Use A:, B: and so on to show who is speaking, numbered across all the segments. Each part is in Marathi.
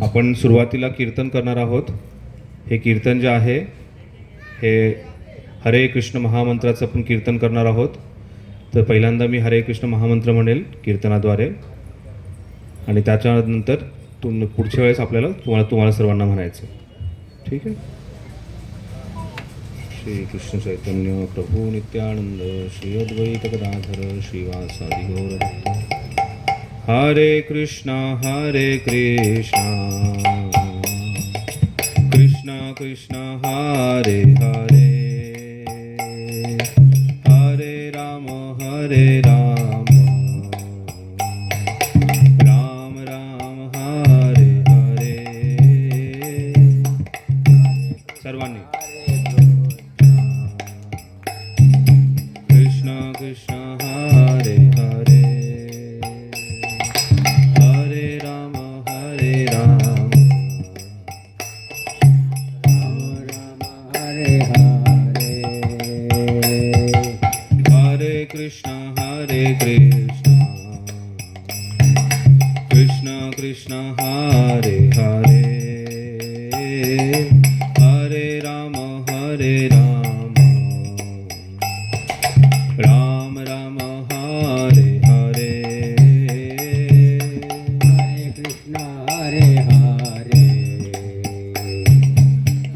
A: आपण सुरुवातीला कीर्तन करणार आहोत. हे कीर्तन जे आहे हे हरे कृष्ण महामंत्राचं आपण कीर्तन करणार आहोत. तर पहिल्यांदा मी हरे कृष्ण महामंत्र म्हणेल कीर्तनाद्वारे आणि त्याच्यानंतर पुढच्या वेळेस आपल्याला तुम्हाला सर्वांना म्हणायचं. ठीक आहे. श्री कृष्ण चैतन्य प्रभू नित्यानंद श्री अद्वैत गदाधर श्रीवासादि गौरभक्त. हरे कृष्णा कृष्णा कृष्णा हरे हरे हरे राम राम राम हरे हरे. सर्वांनी कृष्णा कृष्णा हरे हरे हरे राम
B: हरे हरे.
A: हरे कृष्णा कृष्णा कृष्णा हरे हरे हरे राम राम राम हरे हरे.
B: हरे कृष्णा हरे हरे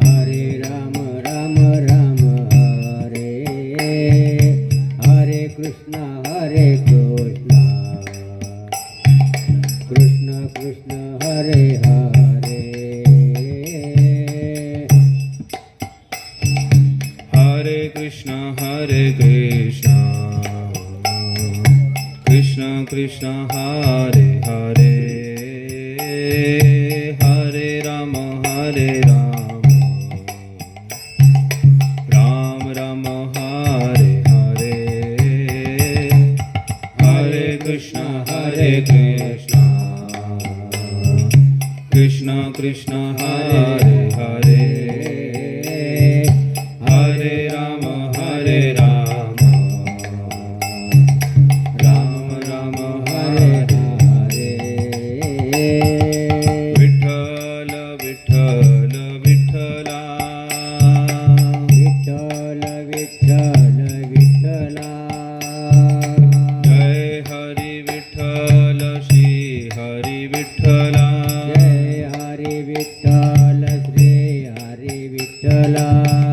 B: हरे राम राम हरे. हरे कृष्णा कृष्ण कृष्ण हरे हरे.
A: हरे कृष्णा कृष्ण कृष्ण हरे हरे हरे राम राम राम हरे हरे. हरे कृष्णा कृष्ण कृष्ण हरे हरे हरे राम राम राम हरे
B: हरे.
A: विठ्ठल विठ्ठल विठ्ठला
B: विठ्ठल विठ्ठल विठ्ठला.
A: जय हरी विठ्ठल श्री हरी विठ्ठला.
B: जय हरी विठ्ठल श्री हरी विठ्ठला.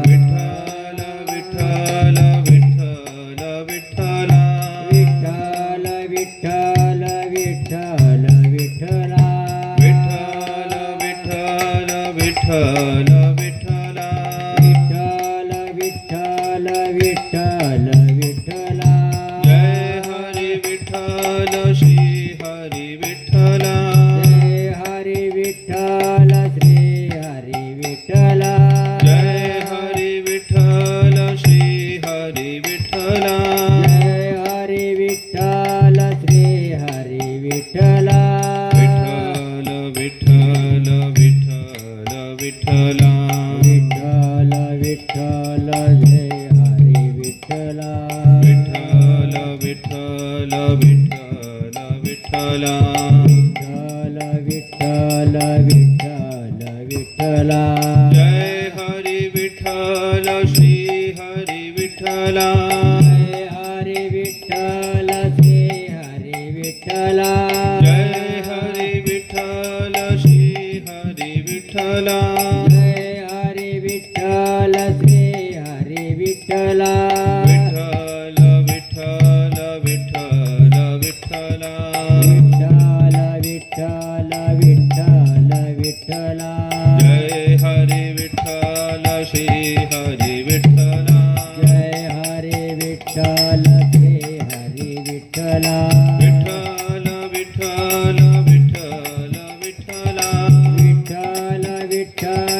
A: विठ्ठल विठ्ठल विठ्ठल विठ्ठला.
B: विठ्ठल विठ्ठल विठ्ठल विठ्ठला.
A: विठ्ठल विठ्ठल विठ्ठल विठ्ठला.
B: विठ्ठल विठ्ठल विठ्ठल विठ्ठला.
A: जय हरी विठ्ठल श्री हरी विठ्ठला.
B: जय हरी विठ्ठल श्री हरी विठ्ठला.
A: जय हरी विठ्ठल श्री हरी विठ्ठला.
B: जय हरी विठ्ठल श्री हरी विठ्ठला.
A: विठ्ठल विठ्ठल विठ्ठल विठ्ठला.
B: विठ्ठल विठ्ठल जय हरी विठ्ठला.
A: विठ्ठल विठ्ठल विठ्ठल विठ्ठला.
B: विठ्ठल विठ्ठल विठ्ठल विठ्ठला.
A: जय हरी विठ्ठल श्री हरी विठ्ठला.
B: जय हरी विठ्ठल श्री हरी विठ्ठला.
A: जय हरी विठ्ठल श्री हरी विठ्ठला.
B: जय हरी विठ्ठल श्री हरी विठ्ठला.
A: विठ्ठल विठ्ठल विठ्ठल विठ्ठला.
B: विठ्ठल विठ्ठल विठ्ठल विठ्ठला.
A: जय हरी विठ्ठल श्री हरी विठ्ठला.
B: जय हरी विठ्ठल श्री हरी विठ्ठला.
A: विठ्ठल विठ्ठल विठ्ठल विठ्ठला.
B: विठ्ठल विठ्ठल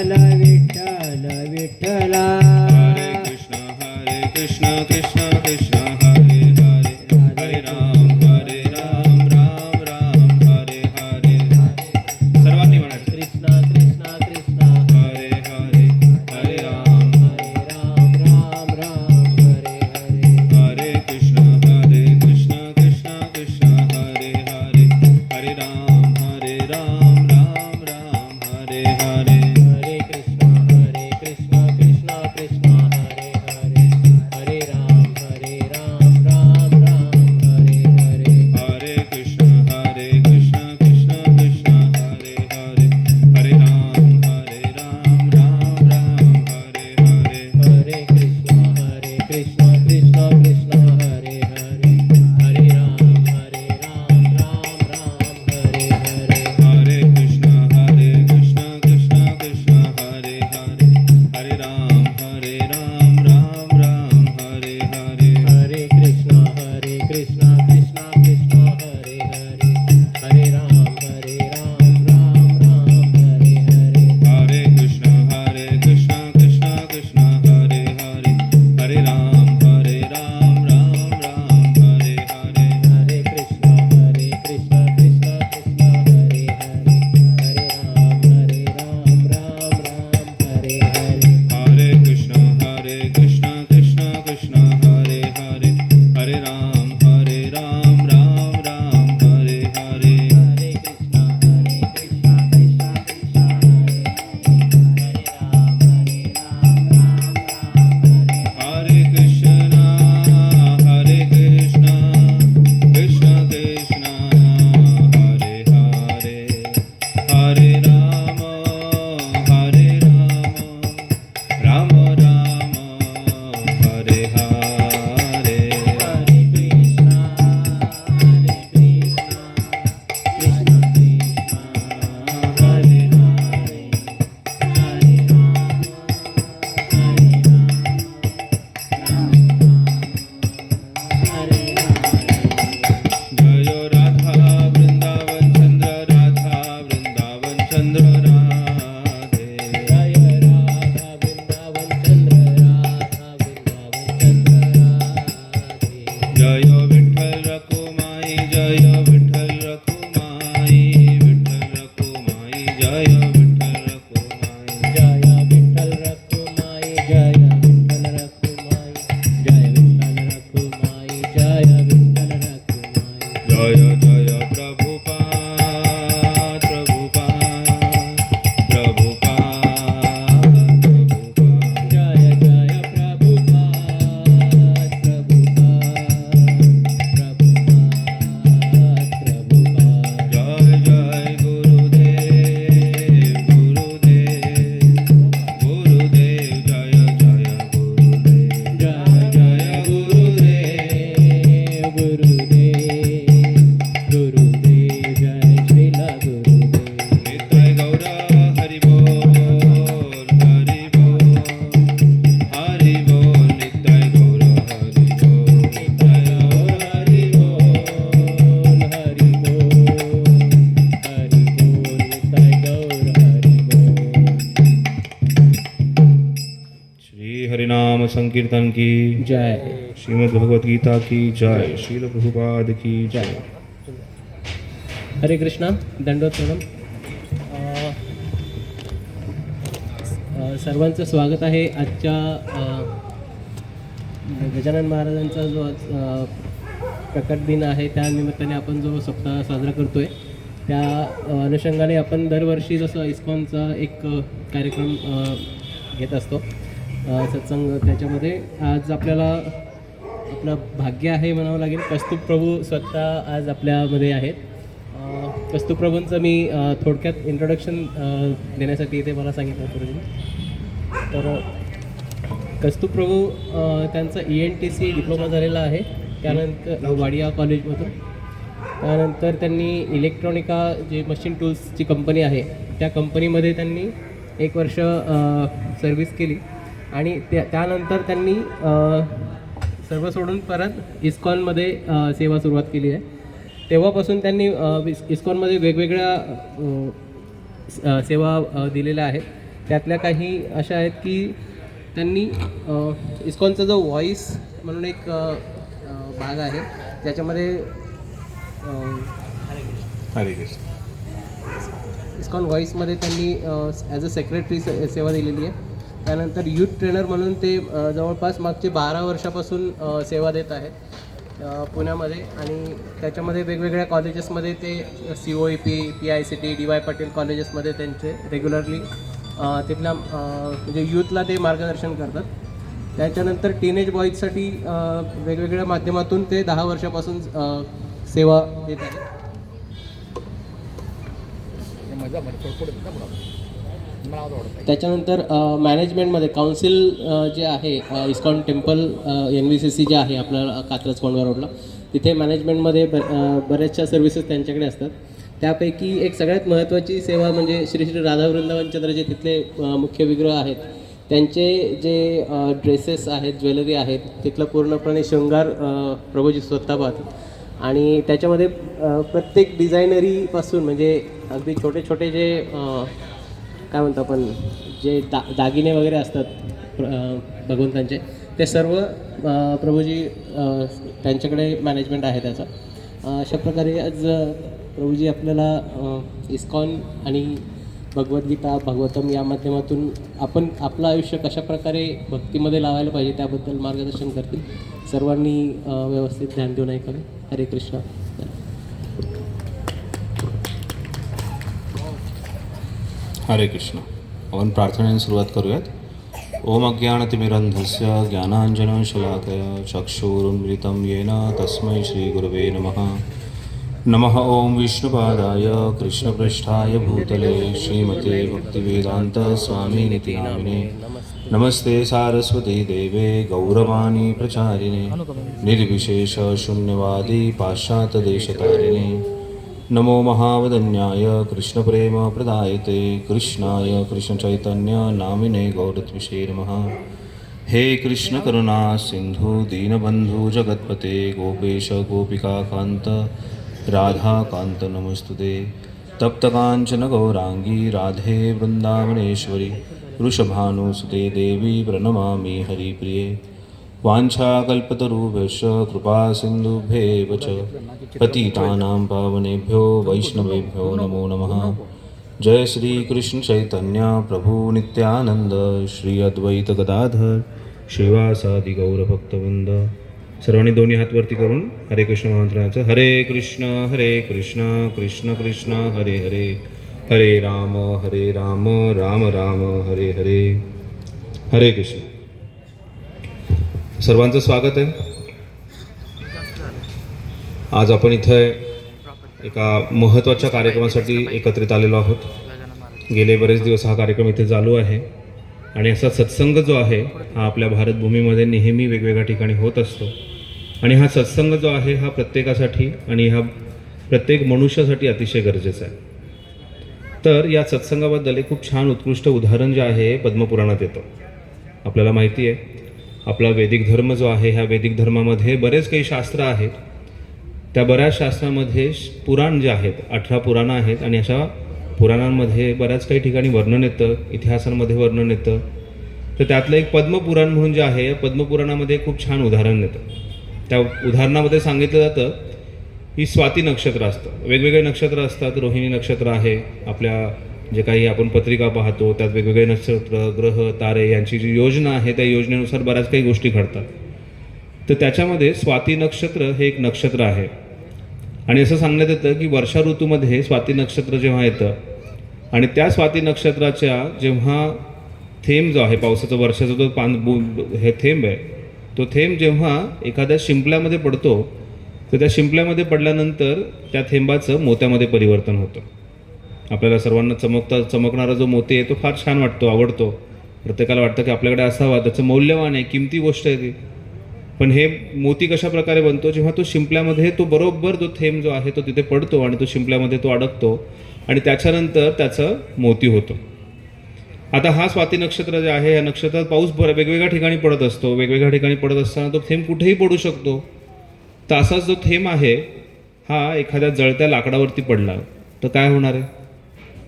A: हरे राम राम राम हरे हरे
B: हरे कृष्णा कृष्ण कृष्ण हरे हरे हरे राम हरे
A: जय राधा वृंदावन चंद्र राधा वृंदावन चंद्र राधे
B: जय राधा वृंदावन चंद्र राधा वृंदावन चंद्र राधे
A: जय विठ्ठल रखुमाई जय विठ्ठल रखुमाई विठ्ठल रखुमाई जय विठ्ठल रखुमाई
B: जय विठ्ठल रखुमाई जय विठ्ठल रखुमाई जय विठ्ठल रखुमाई जय विठ्ठल रखुमाई
A: जय जय प्रभुपाद प्रभुपाद प्रभुपाद प्रभुपाद
B: जय जय प्रभुपाद प्रभुपाद
A: जय जय गुरुदेव गुरुदेव गुरुदेव जय जय गुरुदेव
B: जय जय गुरुदेव गुरुदेव जय श्रील गुरुदेव
A: नित्य गौर हरि बोल हरि बोल हरि बोल नित्य गौर हरि बोल नित्य गौर हरि बोल
B: हरि बोल निताय गौर हरि बोल
A: श्री हरिनाम संकीर्तन की
B: जय
A: श्रीमद् भगवत गीता की जय श्रील प्रभुपाद की जय
B: हरे कृष्णा दंडवत प्रणाम सर्वांचं स्वागत आहे आजच्या गजानन महाराजांचा जो आज प्रकट दिन आहे त्या निमित्ताने आपण जो सप्ताह साजरा करतोय त्या अनुषंगाने आपण दरवर्षी जसं इस्कॉनचा एक कार्यक्रम घेत असतो सत्संग त्याच्यामध्ये आज आपल्याला आपलं भाग्य आहे म्हणावं लागेल कस्तुभ प्रभू स्वतः आज आपल्यामध्ये आहेत कस्तुभ प्रभूंचं मी थोडक्यात इंट्रोडक्शन देण्यासाठी इथे मला सांगितलं गुरुजी तर कस्तुभ प्रभू त्यांचा ENTC डिप्लोमा झालेला आहे त्यानंतर वाडिया कॉलेजमधून त्यानंतर त्यांनी इलेक्ट्रॉनिका जे मशीन टूल्सची कंपनी आहे त्या कंपनीमध्ये त्यांनी 1 वर्ष सर्व्हिस केली आणि त्यानंतर त्यांनी सर्व सोडून परत इस्कॉनमध्ये सेवा सुरुवात केली आहे तेव्हापासून त्यांनी इस्कॉनमध्ये वेगवेगळ्या सेवा दिलेल्या आहेत त्यातल्या काही अशा आहेत की त्यांनी इस्कॉनचा जो व्हॉईस म्हणून एक भाग आहे त्याच्यामध्ये
A: हरे कृष्ण
B: इस्कॉन व्हॉईसमध्ये त्यांनी ॲज अ सेक्रेटरी सेवा दिलेली आहे त्यानंतर यूथ ट्रेनर म्हणून ते जवळपास मागचे 12 वर्षापासून सेवा देत आहेत पुण्यामध्ये आणि त्याच्यामध्ये वेगवेगळ्या कॉलेजेसमध्ये ते COEP PICT DY पाटील कॉलेजेसमध्ये त्यांचे रेग्युलरली तिथल्या म्हणजे यूथला ते मार्गदर्शन करतात त्याच्यानंतर टीनेज बॉईजसाठी वेगवेगळ्या माध्यमातून ते 10 वर्षापासून सेवा देत आहेत त्याच्यानंतर मॅनेजमेंटमध्ये काउन्सिल जे आहे इस्कॉन टेम्पल NVCC जे आहे आपल्या कात्रज कोंडवा रोडला तिथे मॅनेजमेंटमध्ये बऱ्याचशा सर्व्हिसेस त्यांच्याकडे असतात त्यापैकी एक सगळ्यात महत्त्वाची सेवा म्हणजे श्री श्री राधा वृंदावन चंद्र जे तिथले मुख्य विग्रह आहेत त्यांचे जे ड्रेसेस आहेत ज्वेलरी आहेत तिथलं पूर्णपणे शृंगार प्रभूजी स्वतः पाहतात आणि त्याच्यामध्ये प्रत्येक डिझायनरीपासून म्हणजे अगदी छोटे छोटे जे काय म्हणतो आपण जे दागिने वगैरे असतात भगवंतांचे ते सर्व प्रभूजी त्यांच्याकडे मॅनेजमेंट आहे त्याचा अशा प्रकारे आज प्रभूजी आपल्याला इस्कॉन आणि भगवद्गीता भागवतम या माध्यमातून आपण आपलं आयुष्य कशा प्रकारे भक्तीमध्ये लावायला पाहिजे त्याबद्दल मार्गदर्शन करतील सर्वांनी व्यवस्थित ध्यान देऊन ऐकावे हरे कृष्ण
A: हरे कृष्ण आपण प्रार्थनेने सुरुवात करूयात ओम अज्ञानतिमिरन्धस्य ज्ञानाञ्जनशलाकया चक्षुरुन्मिलितं येन तस्मै श्रीगुरवे नमः नमः ओं विष्णुपादाय कृष्णपृष्ठाय भूतले श्रीमते भक्तिवेदांत स्वामिनिति नामिने नमस्ते सारस्वती देवे गौरवाणी प्रचारिणे निर्विशेष शून्यवादी पाश्चात्यदेशतारिणे नमो महावदन्याय कृष्णप्रेमप्रदायते कृष्णाय कृष्णचैतन्य नामिने गौरत्विषे नमः। हे कृष्ण करुणा सिंधु दीनबंधु जगत्पते गोपेश गोपिकाकांत राधाकांत नमस्तुते। तप्तकांचन गौरांगी राधे वृंदावनेश्वरी वृषभानुसुते देवी प्रणमामि हरिप्रिये। वाञ्छाकल्पतरुभ्यश्च कृपा सिन्धुभ्येव च पतितानां पावनेभ्यो वैष्णवेभ्यो नमो नमः। जय श्री कृष्ण चैतन्य प्रभु नित्यानंद श्री अद्वैत गदाधर श्रीवासादि गौर भक्तवृंद। सर्वांनी दोन्ही हात वरती करून हरे कृष्ण महामंत्राचं हरे कृष्ण कृष्ण कृष्ण हरे हरे हरे राम राम राम हरे हरे। हरे कृष्ण। सर्वांचं स्वागत आहे। आज आपण इथे एका महत्त्वाच्या कार्यक्रमासाठी एकत्रित आलेलो आहोत। गेले बरेच दिवस हा कार्यक्रम इथे चालू आहे आणि असा सत्संग जो आहे हा आपल्या भारतभूमीमध्ये नेहमी वेगवेगळ्या ठिकाणी होत असतो आणि हा सत्संग जो आहे हा प्रत्येकासाठी आणि हा प्रत्येक मनुष्यासाठी अतिशय गरजेचा आहे। तर या सत्संगाबद्दल एक खूप छान उत्कृष्ट उदाहरण जे आहे पद्मपुराणात येतं। आपल्याला माहिती आहे आपला वैदिक धर्म जो आहे ह्या वैदिक धर्मामध्ये बरेच काही शास्त्र आहेत। त्या बऱ्याच शास्त्रामध्ये पुराण जे आहेत 18 पुराणं आहेत आणि अशा पुराणांमध्ये बऱ्याच काही ठिकाणी वर्णन येतं, इतिहासांमध्ये वर्णन येतं। तर त्यातलं एक पद्मपुराण म्हणून जे आहे या पद्मपुराणामध्ये खूप छान उदाहरण येतं। त्या उदाहरणामध्ये सांगितलं जातं की स्वाती नक्षत्र असतं, वेगवेगळे नक्षत्र असतात। रोहिणी नक्षत्र आहे, आपल्या जे काही आपण पत्रिका पाहतो त्यात वेगवेगळे नक्षत्र ग्रह तारे यांची जी योजना आहे त्या योजनेनुसार बऱ्याच काही गोष्टी घडतात। तर त्याच्यामध्ये स्वाती नक्षत्र हे एक नक्षत्र आहे आणि असं सांगण्यात येतं की वर्षा ऋतूमध्ये स्वाती नक्षत्र जेव्हा येतं आणि त्या स्वाती नक्षत्राच्या जेव्हा थेंब जो आहे पावसाचा वर्षाचा जो हे थेंब आहे तो थेंब जेव्हा एखाद्या शिंपल्यामध्ये पडतो तर त्या शिंपल्यामध्ये पडल्यानंतर त्या थेंबाचं मोत्यामध्ये परिवर्तन होतं। आपल्याला सर्वांना चमकणारा जो मोती आहे तो फार छान वाटतो, आवडतो। प्रत्येकाला वाटतं की आपल्याकडे असावा, त्याचं मौल्यवान आहे, किमती गोष्ट आहे ती। पण हे मोती कशा प्रकारे बनतो जेव्हा तो शिंपल्यामध्ये तो बरोबर जो थेंब जो आहे तो तिथे पडतो आणि तो शिंपल्यामध्ये तो अडकतो आणि त्याच्यानंतर त्याचं मोती होतो। आता हा स्वाती नक्षत्र जे आहे या नक्षत्रात पाऊस वेगवेगळ्या ठिकाणी पडत असतो, वेगवेगळ्या ठिकाणी पडत असताना तो थेंब कुठेही पडू शकतो। तर असाच जो थेंब आहे हा एखाद्या जळत्या लाकडावरती पडला तर काय होणार आहे,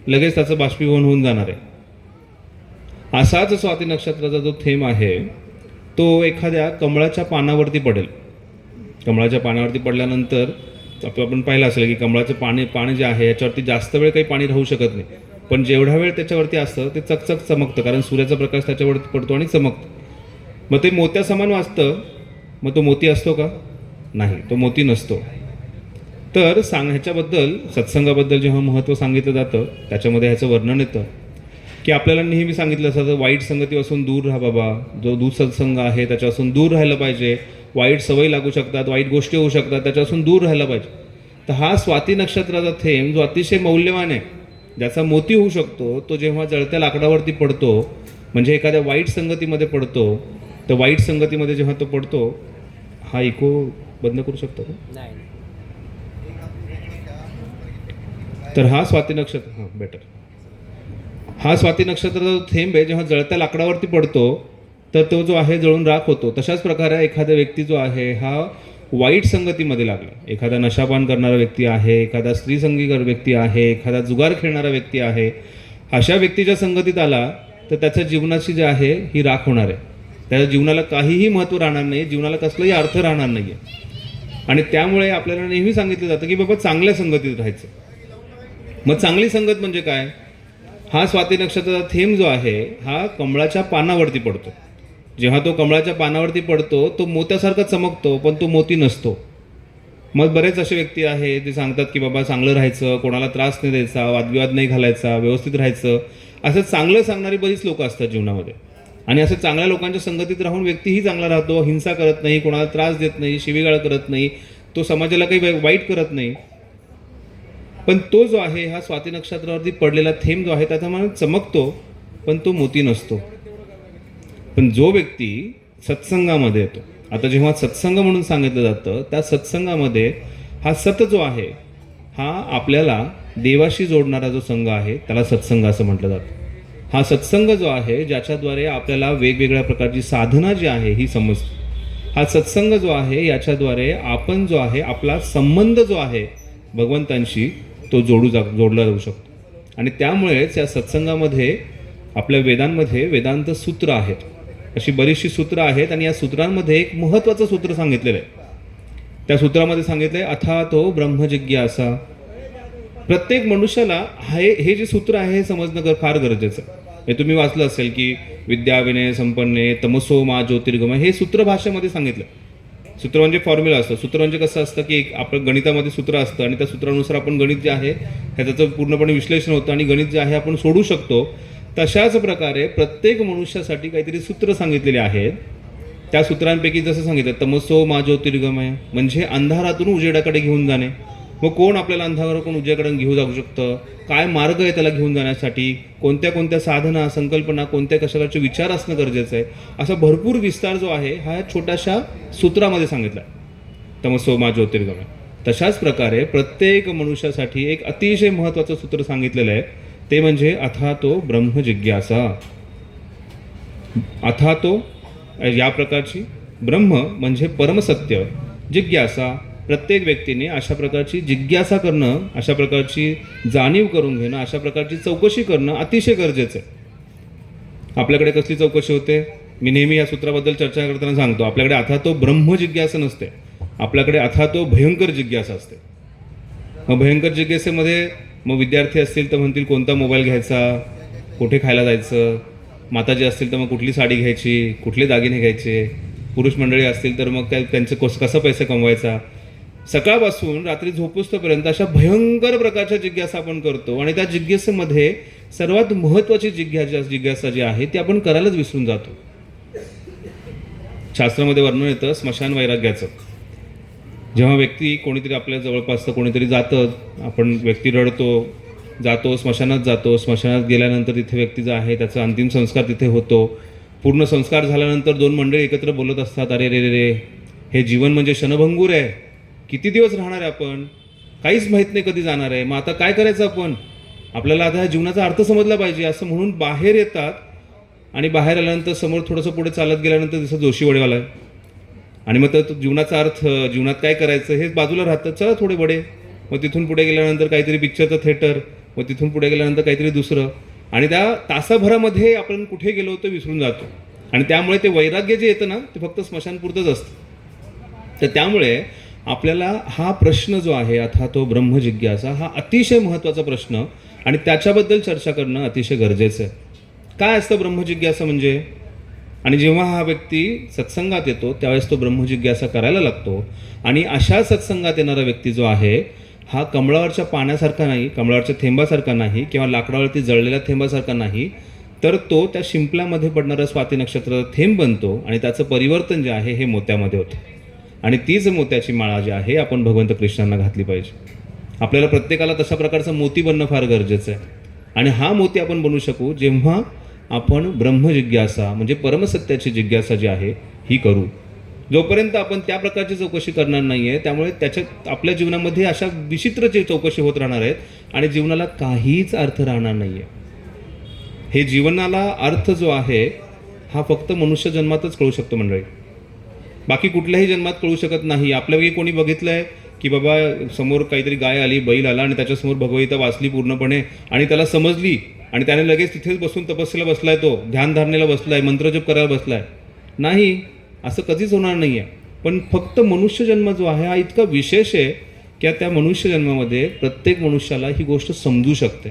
A: लगेच त्याचं बाष्पीभवन होऊन जाणार आहे। असाच स्वाती नक्षत्राचा जो थेंब आहे तो एखाद्या कमळाच्या पानावरती पडेल। कमळाच्या पानावरती पडल्यानंतर आपण पाहिलं असेल की कमळाचं पाणी जे आहे याच्यावरती जास्त वेळ काही पाणी राहू शकत नाही, पण जेवढा वेळ त्याच्यावरती असतं ते चकचक चमकतं कारण सूर्याचा प्रकाश त्याच्यावरती पडतो आणि चमकतं। मग ते मोत्या समान वाजतं, मग तो मोती असतो का? नाही, तो मोती नसतो। तर ह्याच्याबद्दल सत्संगाबद्दल जेव्हा महत्त्व सांगितलं जातं त्याच्यामध्ये ह्याचं वर्णन येतं की आपल्याला नेहमी सांगितलं असतं वाईट संगतीपासून दूर राहा बाबा, जो दुःसत्संग आहे त्याच्यापासून दूर राहायला पाहिजे, वाईट सवयी लागू शकतात, वाईट गोष्टी होऊ शकतात, त्याच्यापासून दूर राहायला पाहिजे। तर हा स्वाती नक्षत्राचा थेंब जो अतिशय मौल्यवान आहे, ज्याचा मोती होऊ शकतो, तो जेव्हा जळत्या लाकडावरती पडतो म्हणजे एखाद्या वाईट संगतीमध्ये पडतो, तर वाईट संगतीमध्ये जेव्हा तो पडतो, हा इको बंद करू शकतो का?
B: नाही।
A: तर हा स्वाती नक्षत्र हा स्वाती नक्षत्राचा थेंब आहे जेव्हा जळत्या लाकडावरती पडतो तर तो जो आहे जळून राख होतो। तशाच प्रकारे एखादा व्यक्ती जो आहे हा वाईट संगतीमध्ये लागला, एखादा नशापान करणारा व्यक्ती आहे, एखादा स्त्रीसंगी व्यक्ती आहे, एखादा जुगार खेळणारा व्यक्ती आहे, अशा व्यक्तीच्या संगतीत आला तर त्याच्या जीवनाची जी आहे ही राख होणार आहे। त्याच्या जीवनाला काहीही महत्त्व राहणार नाही, जीवनाला कसलाही अर्थ राहणार नाही आहे। आणि त्यामुळे आपल्याला नेहमी सांगितलं जातं की बाबा चांगल्या संगतीत राहायचं। मग चांगली संगत म्हणजे काय? हा स्वाती नक्षत्राचा थेंब जो आहे हा कमळाच्या पानावरती पडतो। जेव्हा तो कमळाच्या पानावरती पडतो तो मोत्यासारखा चमकतो पण तो मोती नसतो। मग बरेच असे व्यक्ती आहे ते सांगतात की बाबा चांगलं राहायचं, कोणाला त्रास नाही द्यायचा, वादविवाद नाही घालायचा, व्यवस्थित राहायचं, असं चांगलं सांगणारी बरीच लोकं असतात जीवनामध्ये। आणि असं चांगल्या लोकांच्या संगतीत राहून व्यक्तीही चांगला राहतो, हिंसा करत नाही, कोणाला त्रास देत नाही, शिवीगाळ करत नाही, तो समाजाला काही वाईट करत नाही। पण तो जो आहे हा स्वाती नक्षत्रावरती पडलेला थेंब जो आहे त्याच्यामुळे चमकतो, पण तो मोती नसतो. पण जो व्यक्ती सत्संगामध्ये येतो, आता जेव्हा सत्संग म्हणून सांगितलं जातं, त्या सत्संगामध्ये हा सत जो आहे हा आपल्याला देवाशी जोडणारा जो संघ आहे त्याला सत्संग असं म्हटलं जातं. हा सत्संग जो आहे ज्याच्याद्वारे आपल्याला वेगवेगळ्या प्रकारची साधना जी आहे ही समजते. हा सत्संग जो आहे याच्याद्वारे आपण जो आहे आपला संबंध जो आहे भगवंतांशी तो जोडला जाऊ शकतो. आणि त्यामुळेच या सत्संगामध्ये आपल्या वेदांमध्ये वेदांत सूत्र आहेत, अशी बरीचशी सूत्र आहेत. आणि या सूत्रांमध्ये एक महत्त्वाचं सूत्र सांगितलेलं आहे. त्या सूत्रामध्ये सांगितलंय अथा तो ब्रह्मजिज्ञासा. प्रत्येक मनुष्याला हे जे सूत्र आहे हे समजणं फार गरजेचं आहे. हे तुम्ही वाचलं असेल की विद्या विनय संपन्ने तमसो मा ज्योतिर्गमय, हे सूत्र भाषेमध्ये सांगितलं. सूत्र म्हणजे फॉर्म्युला असतं. सूत्र म्हणजे कसं असतं की एक आपण गणितामध्ये सूत्र असतं आणि त्या सूत्रानुसार आपण गणित जे आहे ह्याचं पूर्णपणे विश्लेषण होतं आणि गणित जे आहे आपण सोडू शकतो. तशाच प्रकारे प्रत्येक मनुष्यासाठी काहीतरी सूत्र सांगितलेले आहेत. त्या सूत्रांपैकी जसं सांगितलं तमसो मा ज्योतिर्गमय म्हणजे अंधारातून उजेडाकडे घेऊन जाणे. मग कोण आपल्याला अंधारातून उजेडाकडे घेऊन जाऊ शकतं, काय मार्ग आहे त्याला घेऊन जाण्यासाठी, कोणत्या कोणत्या साधना संकल्पना कोणत्या कशाचे विचार असणं गरजेचं आहे, असा भरपूर विस्तार जो आहे हा छोट्याशा सूत्रामध्ये सांगितला आहे, तमसो मा ज्योतिर्गमय. तशाच प्रकारे प्रत्येक मनुष्यासाठी एक अतिशय महत्त्वाचं सूत्र सांगितलेलं आहे, ते म्हणजे अथा तो ब्रह्मजिज्ञासा. अथा तो या प्रकारची, ब्रह्म म्हणजे परमसत्य, जिज्ञासा प्रत्येक व्यक्तीने अशा प्रकारची जिज्ञासा करणं, अशा प्रकारची जाणीव करून घेणं, अशा प्रकारची चौकशी करणं अतिशय गरजेचं आहे. आपल्याकडे कसली चौकशी होते, मी नेहमी या सूत्राबद्दल चर्चा करताना सांगतो, आपल्याकडे अथा तो ब्रह्म जिज्ञासा नसते, आपल्याकडे अथा तो भयंकर जिज्ञासा असते. मग भयंकर जिज्ञासेमध्ये मग विद्यार्थी असतील तर म्हणतील कोणता मोबाईल घ्यायचा, कुठे खायला जायचं, माताजी असतील तर मग कुठली साडी घ्यायची, कुठले दागिने घ्यायचे, पुरुष मंडळी असतील तर मग काय त्यांचं कसं पैसे कमवायचा. सकाळपासून रात्री झोपूस्तपर्यंत अशा भयंकर प्रकारच्या जिज्ञासा आपण करतो आणि त्या जिज्ञासेमध्ये सर्वात महत्त्वाची जिज्ञासा जी आहे ती आपण करायलाच विसरून जातो. शास्त्रामध्ये वर्णन येतं स्मशान वैराग्याचं. जेव्हा व्यक्ती कोणीतरी आपल्या जवळपासचं कोणीतरी जातं, आपण व्यक्ती रडतो, जातो स्मशानात जातो, स्मशानात गेल्यानंतर तिथे व्यक्ती जो आहे त्याचा अंतिम संस्कार तिथे होतो. पूर्ण संस्कार झाल्यानंतर दोन मंडळी एकत्र बोलत असतात, अरे रे रे रे, हे जीवन म्हणजे क्षणभंगूर आहे, किती दिवस राहणार आहे आपण, काहीच माहीत नाही कधी जाणार आहे, मग आता काय करायचं आपण, आपल्याला आता ह्या जीवनाचा अर्थ समजला पाहिजे असं म्हणून बाहेर येतात. आणि बाहेर आल्यानंतर समोर थोडंसं पुढे चालत गेल्यानंतर जसं जोशी वडेवाला आहे आणि मग तो जीवनाचा अर्थ, जीवनात काय करायचं हे बाजूला राहतं, चला थोडे बडे. मग तिथून पुढे गेल्यानंतर काहीतरी पिक्चरचं थिएटर, मग तिथून पुढे गेल्यानंतर काहीतरी दुसरं, आणि त्या तासाभरामध्ये आपण कुठे गेलो होतो विसरून जातो. आणि त्यामुळे ते वैराग्य जे येतं ना ते फक्त स्मशानपुरतंच असतं. तर त्यामुळे आपल्याला हा प्रश्न जो आहे अथा तो ब्रह्मजिज्ञासा हा अतिशय महत्त्वाचा प्रश्न आणि त्याच्याबद्दल चर्चा करणं अतिशय गरजेचं आहे. काय असतं ब्रह्मजिज्ञासा म्हणजे, आणि जेव्हा हा व्यक्ती सत्संगात येतो त्यावेळेस तो ब्रह्मजिज्ञासा करायला लागतो. आणि अशा सत्संगात येणारा व्यक्ती जो आहे हा कमळावरच्या पाण्यासारखा नाही, कमळावरच्या थेंबासारखा नाही किंवा लाकडावरती जळलेल्या थेंबासारखा नाही, तर तो त्या शिंपल्यामध्ये पडणारा स्वाती नक्षत्राचा थेंब बनतो आणि त्याचं परिवर्तन जे आहे हे मोत्यामध्ये होतं. आणि तीच मोत्याची माळा जी आहे आपण भगवंत कृष्णांना घातली पाहिजे. आपल्याला प्रत्येकाला तशा प्रकारचा मोती बनणं फार गरजेचं आहे. आणि हा मोती आपण बनवू शकू जेव्हा आपण ब्रह्मजिज्ञासा म्हणजे परमसत्याची जिज्ञासा जी आहे ही करू. जोपर्यंत आपण त्या प्रकारची चौकशी करणार नाही आहे, त्यामुळे त्याच्यात आपल्या जीवनामध्ये अशा विचित्र चौकशी होत राहणार आहेत आणि जीवनाला काहीच अर्थ राहणार नाही आहे. हे जीवनाला अर्थ जो आहे हा फक्त मनुष्य जन्मातच कळू शकतो मंडळी, बाकी कुठल्याही जन्मात कळू शकत नाही. आपल्यापैकी कोणी बघितलं आहे की बाबा समोर काहीतरी गाय आली, बैल आला आणि त्याच्यासमोर भगवद्गीता वाचली पूर्णपणे आणि त्याला समजली आणि त्याने लगेच तिथेच बसून तपस्येला बसलाय, तो ध्यानधारणेला बसलाय, मंत्रजप करायला बसलाय? नाही, असं कधीच होणार नाही आहे. पण फक्त मनुष्यजन्म जो आहे हा इतका विशेष आहे की त्या मनुष्यजन्मामध्ये प्रत्येक मनुष्याला ही गोष्ट समजू शकते.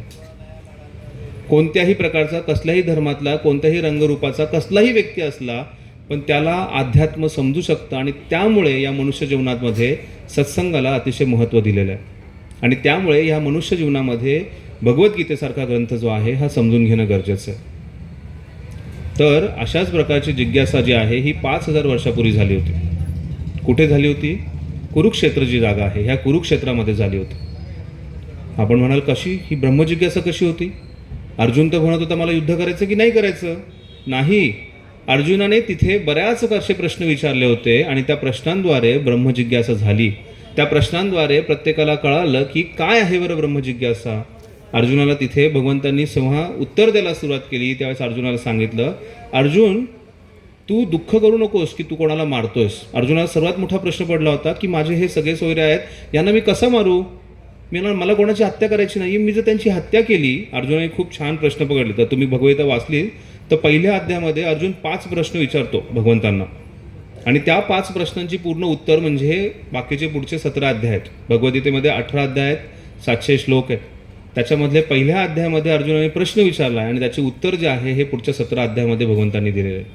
A: कोणत्याही प्रकारचा, कसल्याही धर्मातला, कोणत्याही रंगरूपाचा कसलाही व्यक्ती असला पण त्याला अध्यात्म समजू शकतं. आणि त्यामुळे या मनुष्य जीवनामध्ये सत्संगाला अतिशय महत्त्व दिलेलं आहे. आणि त्यामुळे ह्या मनुष्य जीवनामध्ये भगवद्गीतेसारखा ग्रंथ जो आहे हा समजून घेणं गरजेचं आहे. तर अशाच प्रकारची जिज्ञासा जी आहे ही 5000 वर्षापूर्वी झाली होती. कुठे झाली होती? कुरुक्षेत्र जी जागा आहे ह्या कुरुक्षेत्रामध्ये झाली होती. आपण म्हणाल कशी ही ब्रह्मजिज्ञासा कशी होती? अर्जुन तर म्हणत होता मला युद्ध करायचं की नाही करायचं. नाही, अर्जुनाने तिथे बऱ्याच असे प्रश्न विचारले होते आणि त्या प्रश्नांद्वारे ब्रह्मजिज्ञासा झाली. त्या प्रश्नांद्वारे प्रत्येकाला कळालं की काय आहे बरं ब्रह्मजिज्ञासा. अर्जुनाला तिथे भगवंतांनी जेव्हा उत्तर द्यायला सुरुवात केली त्यावेळेस अर्जुनाला सांगितलं, अर्जुन तू दुःख करू नकोस की तू कोणाला मारतोयस. अर्जुनाला सर्वात मोठा प्रश्न पडला होता की माझे हे सगळे सोयरे आहेत, यांना मी कसा मारू? मला कोणाची हत्या करायची नाही, मी जर त्यांची हत्या केली. अर्जुनाने खूप छान प्रश्न पकडले. तर तुम्ही भगवद्गीता वाचली तर पहिल्या अध्यायामध्ये अर्जुन 5 प्रश्न विचारतो भगवंतांना आणि त्या 5 प्रश्नांची पूर्ण उत्तर म्हणजे बाकीचे पुढचे 17 अध्याय आहेत. भगवद्गीतेमध्ये 18 अध्याय आहेत, 700 श्लोक आहेत. त्याच्यामधले पहिल्या अध्यायामध्ये अर्जुनाने प्रश्न विचारला आणि त्याचे उत्तर जे आहे हे पुढच्या 17 अध्यायामध्ये भगवंतांनी दिलेले आहे.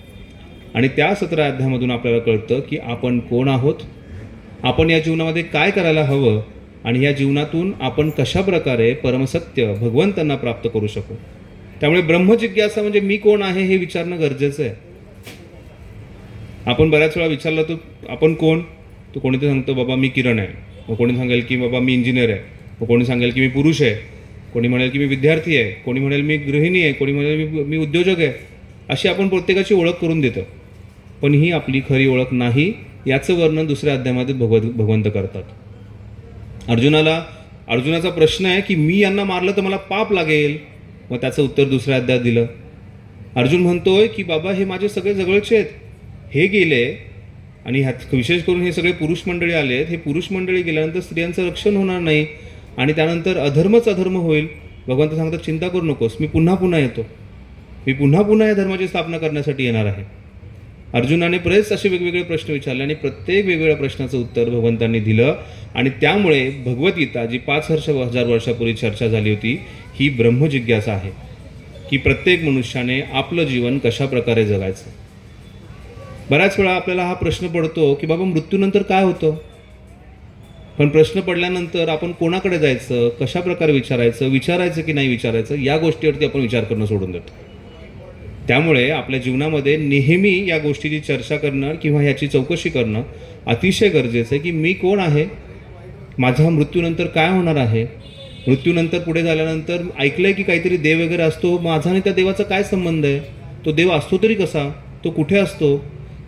A: आणि त्या 17 अध्यायामधून आपल्याला कळतं की आपण कोण आहोत, आपण या जीवनामध्ये काय करायला हवं आणि या जीवनातून आपण कशा प्रकारे परमसत्य भगवंतांना प्राप्त करू शकू. त्यामुळे ब्रह्मजिज्ञासा म्हणजे मी कोण आहे हे विचारणं गरजेचं आहे. आपण बऱ्याच वेळा विचारलं तर आपण कोण, तर कोणीतरी सांगतो बाबा मी किरण आहे, मग कोणी सांगेल की बाबा मी इंजिनियर आहे, मग कोणी सांगेल की मी पुरुष आहे, कोणी म्हणेल की मी विद्यार्थी आहे, कोणी म्हणेल मी गृहिणी आहे, कोणी म्हणेल मी उद्योजक आहे. अशी आपण प्रत्येकाची ओळख करून देतो, पण ही आपली खरी ओळख नाही. याचं वर्णन दुसऱ्या अध्यायामध्ये भगवंत करतात. अर्जुनाचा प्रश्न आहे की मी यांना मारलं तर मला पाप लागेल. मग त्याचं उत्तर दुसऱ्या अध्यायात दिलं. अर्जुन म्हणतोय की बाबा हे माझे सगळे जवळचे आहेत, हे गेले आणि ह्यात विशेष करून हे सगळे पुरुष मंडळी आले आहेत, हे पुरुष मंडळी गेल्यानंतर स्त्रियांचं रक्षण होणार नाही आणि त्यानंतर अधर्मच अधर्म होईल. भगवंत सांगतात चिंता करू नकोस, मी पुन्हा येतो, मी पुन्हा या धर्माची स्थापना करण्यासाठी येणार आहे. अर्जुनाने बरेच असे वेगवेगळे प्रश्न विचारले आणि प्रत्येक वेगवेगळ्या प्रश्नाचं उत्तर भगवंतांनी दिलं. आणि त्यामुळे भगवद्गीता जी 5,000 वर्षापूर्वी चर्चा झाली होती ही ब्रह्मजिज्ञासा आहे की प्रत्येक मनुष्याने आपलं जीवन कशा प्रकारे जगायचं. बऱ्याच वेळा आपल्याला हा प्रश्न पडतो की बाबा मृत्यूनंतर काय होतं, पण प्रश्न पडल्यानंतर आपण कोणाकडे जायचं, कशा प्रकारे विचारायचं की नाही विचारायचं, या गोष्टीवरती आपण विचार करणं सोडून देतो. त्यामुळे आपल्या जीवनामध्ये नेहमी या गोष्टीची चर्चा करणं किंवा ह्याची चौकशी करणं अतिशय गरजेचं आहे की मी कोण आहे, माझा मृत्यूनंतर काय होणार आहे, मृत्यूनंतर पुढे झाल्यानंतर ऐकलंय की काहीतरी देव वगैरे असतो, माझा आणि त्या देवाचा काय संबंध आहे, तो देव असतो तरी कसा, तो कुठे असतो.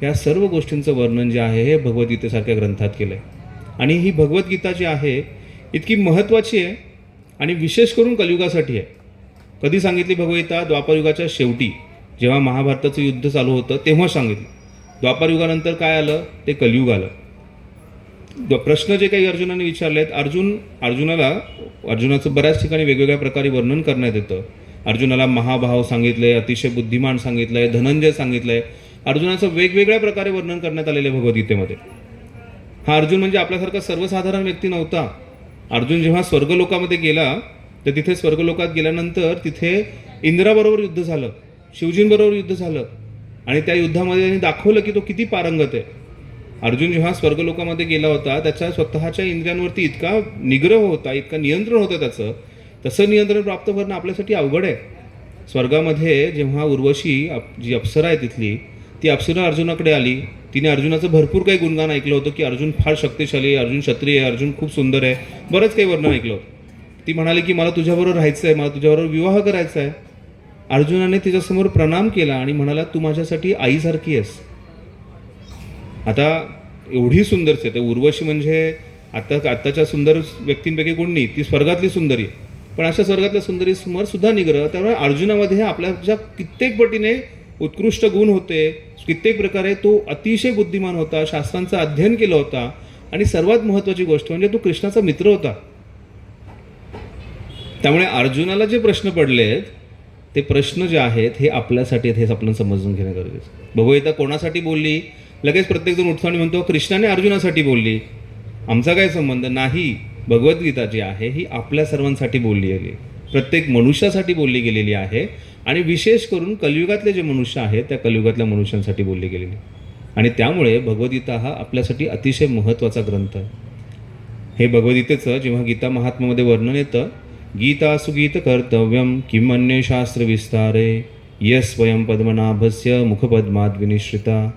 A: या सर्व गोष्टींचं वर्णन जे आहे हे भगवद्गीतेसारख्या ग्रंथात केलं आहे. आणि ही भगवद्गीता जी आहे इतकी महत्त्वाची आहे आणि विशेष करून कलियुगासाठी आहे. कधी सांगितली भगवद्गीता? द्वापारयुगाच्या शेवटी जेव्हा महाभारताचं युद्ध चालू होतं तेव्हा सांगितलं. द्वापारयुगानंतर काय आलं, ते कलियुग आलं. प्रश्न जे काही अर्जुनाने विचारले आहेत, अर्जुनाचं बऱ्याच ठिकाणी वेगवेगळ्या प्रकारे वर्णन करण्यात येतं. अर्जुनाला महाभाव सांगितलंय, अतिशय बुद्धिमान सांगितलंय, धनंजय सांगितलंय. अर्जुनाचं वेगवेगळ्या प्रकारे वर्णन करण्यात आलेलं आहे भगवद्गीतेमध्ये. हा अर्जुन म्हणजे आपल्यासारखा सर्वसाधारण व्यक्ती नव्हता. अर्जुन जेव्हा स्वर्गलोकामध्ये गेला तर तिथे स्वर्गलोकात गेल्यानंतर तिथे इंद्राबरोबर युद्ध झालं, शिवजींबरोबर युद्ध झालं आणि त्या युद्धामध्ये त्यांनी दाखवलं की तो किती पारंगत आहे. अर्जुन जेव्हा स्वर्गलोकामध्ये गेला होता त्याच्या स्वतःच्या इंद्रियांवरती इतका निग्रह होता, इतका नियंत्रण होतं त्याचं. तसं नियंत्रण प्राप्त करणं आपल्यासाठी अवघड आहे. स्वर्गामध्ये जेव्हा उर्वशी जी अप्सरा आहे तिथली, ती अप्सरा अर्जुनाकडे आली. तिने अर्जुनाचं भरपूर काही गुणगान ऐकलं होतं की अर्जुन फार शक्तिशाली आहे, अर्जुन क्षत्रिय आहे, अर्जुन खूप सुंदर आहे, बरंच काही वर्णन ऐकलं होतं. ती म्हणाली की मला तुझ्याबरोबर राहायचं आहे, मला तुझ्याबरोबर विवाह करायचा आहे. अर्जुनाने तिच्यासमोर प्रणाम केला आणि म्हणाला तू माझ्यासाठी आईसारखी आहेस. आता एवढी सुंदरच आहे. तर उर्वशी म्हणजे आत्ताच्या सुंदर व्यक्तींपैकी कोण नाही, ती स्वर्गातली सुंदरी आहे. पण अशा स्वर्गातल्या सुंदरी समोर सुद्धा निग्रह. त्यामुळे अर्जुनामध्ये आपल्या कित्येक पटीने उत्कृष्ट गुण होते. कित्येक प्रकारे तो अतिशय बुद्धिमान होता, शास्त्रांचं अध्ययन केलं होता आणि सर्वात महत्त्वाची गोष्ट म्हणजे तो कृष्णाचा मित्र होता. त्यामुळे अर्जुनाला जे प्रश्न पडलेत ते प्रश्न जे आहेत हे आपल्यासाठी आहेत, हे आपण समजून घेणं गरजेचं. भगवद्गीता कोणासाठी बोलली? लगेच प्रत्येकजण उठतो आणि म्हणतो कृष्णाने अर्जुनासाठी बोलली, आमचा काय संबंध नाही. भगवद्गीता जी आहे ही आपल्या सर्वांसाठी बोलली गेली, प्रत्येक मनुष्यासाठी बोलली गेलेली आहे आणि विशेष करून कलियुगातले जे मनुष्य आहेत त्या कलियुगातल्या मनुष्यांसाठी बोलली गेलेली. आणि त्यामुळे भगवद्गीता हा आपल्यासाठी अतिशय महत्त्वाचा ग्रंथ आहे. हे भगवद्गीतेचं जेव्हा गीता महात्म्यामध्ये वर्णन येतं, गीता सुगीत कर्तव्यम किम अन्य शास्त्र विस्तारे यस स्वयं पद्मनाभस्य मुखपद्माद विनिश्रिता,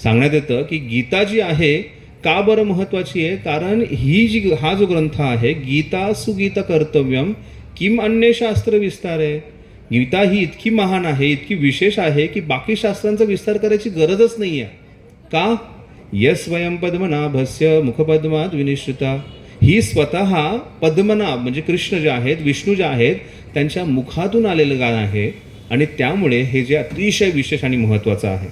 A: सांगण्यात येतं की गीता जी आहे का बरं महत्त्वाची आहे? कारण हा जो ग्रंथ आहे, गीता सुगीता कर्तव्यम किम अन्य शास्त्र विस्तारे. गीता ही इतकी महान आहे, इतकी विशेष आहे की बाकी शास्त्रांचा विस्तार करायची गरजच नाही आहे. का? यस्वयं पद्मनाभस्य मुखपद्मात विनिश्चिता. ही स्वतः पद्मनाभ म्हणजे कृष्ण जे आहेत, विष्णू जे आहेत, त्यांच्या मुखातून आलेलं गाणं आहे आणि त्यामुळे हे जे अतिशय विशेष आणि महत्त्वाचं आहे.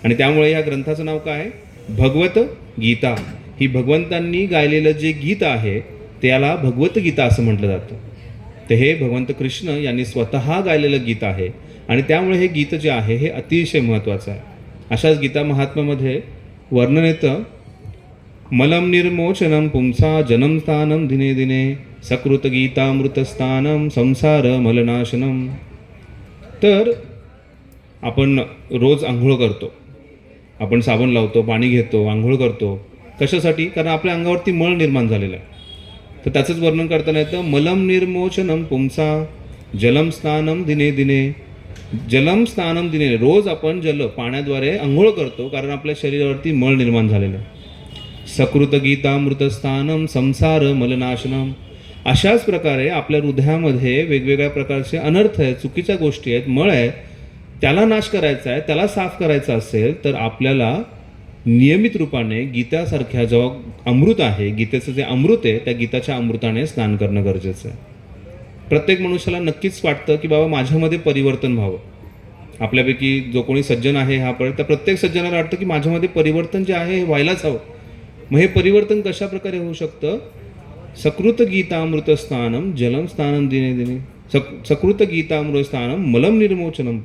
A: आणि त्यामुळे या ग्रंथाचं नाव काय? भगवत गीता. ही भगवंतांनी गायलेलं जे गीत आहे त्याला भगवत गीता असं म्हटलं जातं. तर हे भगवंत कृष्ण यांनी स्वतः गायलेलं गीत आहे आणि त्यामुळे हे गीत जे आहे हे अतिशय महत्त्वाचं आहे. अशाच गीता महात्म्यामध्ये वर्णन येतं, मलम निर्मोचनम पुंसा जनमस्थानम दिने दिने सकृत गीतामृतस्थानम संसार मलनाशनम. तर आपण रोज आंघोळ करतो, आपण साबण लावतो, पाणी घेतो, आंघोळ करतो. कशासाठी? कारण आपल्या अंगावरती मळ निर्माण झालेला आहे. तर त्याचंच वर्णन करताना येतं, मलम निर्मोचनम पुंसा जलम स्नानम दिने दिने. जलम स्नानम दिने, रोज आपण पाण्याद्वारे आंघोळ करतो कारण आपल्या शरीरावरती मळ निर्माण झालेला आहे. सकृत गीतामृतस्थानम संसार मलनाशनम. अशाच प्रकारे आपल्या हृदयामध्ये वेगवेगळ्या प्रकारचे अनर्थ आहेत, चुकीच्या गोष्टी आहेत, मळ आहे, त्याला नाश करायचा आहे, त्याला साफ करायचा असेल तर आपल्याला नियमित रूपाने गीतासारख्या जेव्हा अमृत आहे, गीतेचं जे अमृत आहे त्या गीताच्या अमृताने स्नान करणं गरजेचं आहे. प्रत्येक मनुष्याला नक्कीच वाटतं की बाबा माझ्यामध्ये परिवर्तन व्हावं. आपल्यापैकी जो कोणी सज्जन आहे हा त्या प्रत्येक सज्जनाला वाटतं की माझ्यामध्ये परिवर्तन जे आहे हे व्हायलाच हवं. मग हे परिवर्तन कशा प्रकारे होऊ शकतं? सकृत गीतामृत स्थानम जलम स्थानम दिने दिने. सकृत गीतामृत स्थानम मलम निर्मोचनम.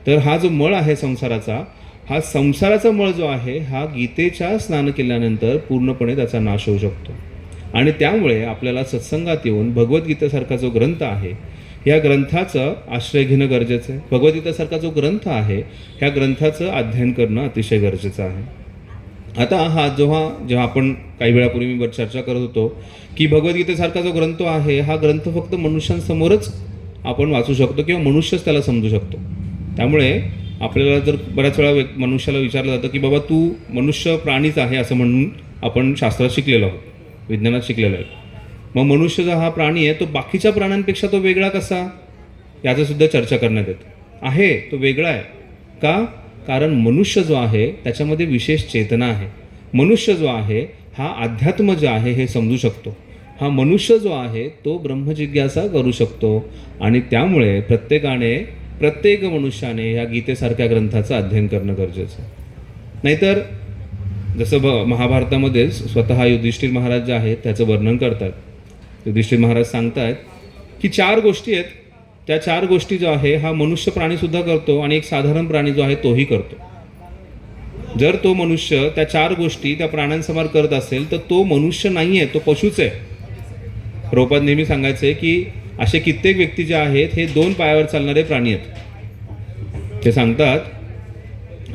A: तर हा जो मळ आहे संसाराचा, हा संसाराचा मळ जो आहे हा गीतेच्या स्नान केल्यानंतर पूर्णपणे त्याचा नाश होऊ शकतो. आणि त्यामुळे आपल्याला सत्संगात येऊन भगवद्गीतेसारखा जो ग्रंथ आहे या ग्रंथाचं आश्रय घेणं गरजेचं आहे. भगवद्गीतेसारखा जो ग्रंथ आहे ह्या ग्रंथाचं अध्ययन करणं अतिशय गरजेचं आहे. आता जेव्हा आपण काही वेळापूर्वी मी चर्चा करत होतो की भगवद्गीतेसारखा जो ग्रंथ आहे हा ग्रंथ फक्त मनुष्यांसमोरच आपण वाचू शकतो किंवा मनुष्यच त्याला समजू शकतो. त्यामुळे आपल्याला जर बऱ्याच वेळा मनुष्याला विचारलं जातं की बाबा तू मनुष्य प्राणीच आहे असं म्हणून आपण शास्त्रात शिकलेलो आहोत, विज्ञानात शिकलेलो आहे. मग मनुष्य जो हा प्राणी आहे तो बाकीच्या प्राण्यांपेक्षा तो वेगळा कसा, याचं सुद्धा चर्चा करण्यात येते. आहे तो वेगळा आहे का? कारण मनुष्य जो आहे त्याच्यामध्ये विशेष चेतना आहे. मनुष्य जो आहे हा अध्यात्म जे आहे हे समजू शकतो. हा मनुष्य जो आहे तो ब्रह्मजिज्ञासा करू शकतो. आणि त्यामुळे प्रत्येक मनुष्याने या गीतेसारख्या ग्रंथाचं अध्ययन करणं गरजेचं आहे. नाहीतर जसं महाभारतामध्ये स्वतः युधिष्ठिर महाराज जे आहेत त्याचं वर्णन करतात. युधिष्ठिर महाराज सांगतात की 4 गोष्टी आहेत, त्या 4 गोष्टी जो आहे हा मनुष्य प्राणीसुद्धा करतो आणि एक साधारण प्राणी जो आहे तोही करतो. जर तो मनुष्य त्या 4 गोष्टी त्या प्राण्यांसमोर करत असेल तर तो मनुष्य नाही आहे, तो पशुच आहे. प्रभुपाद नेहमी सांगायचे की असे कित्येक व्यक्ती जे आहेत हे 2 पायावर चालणारे प्राणी आहेत. ते सांगतात,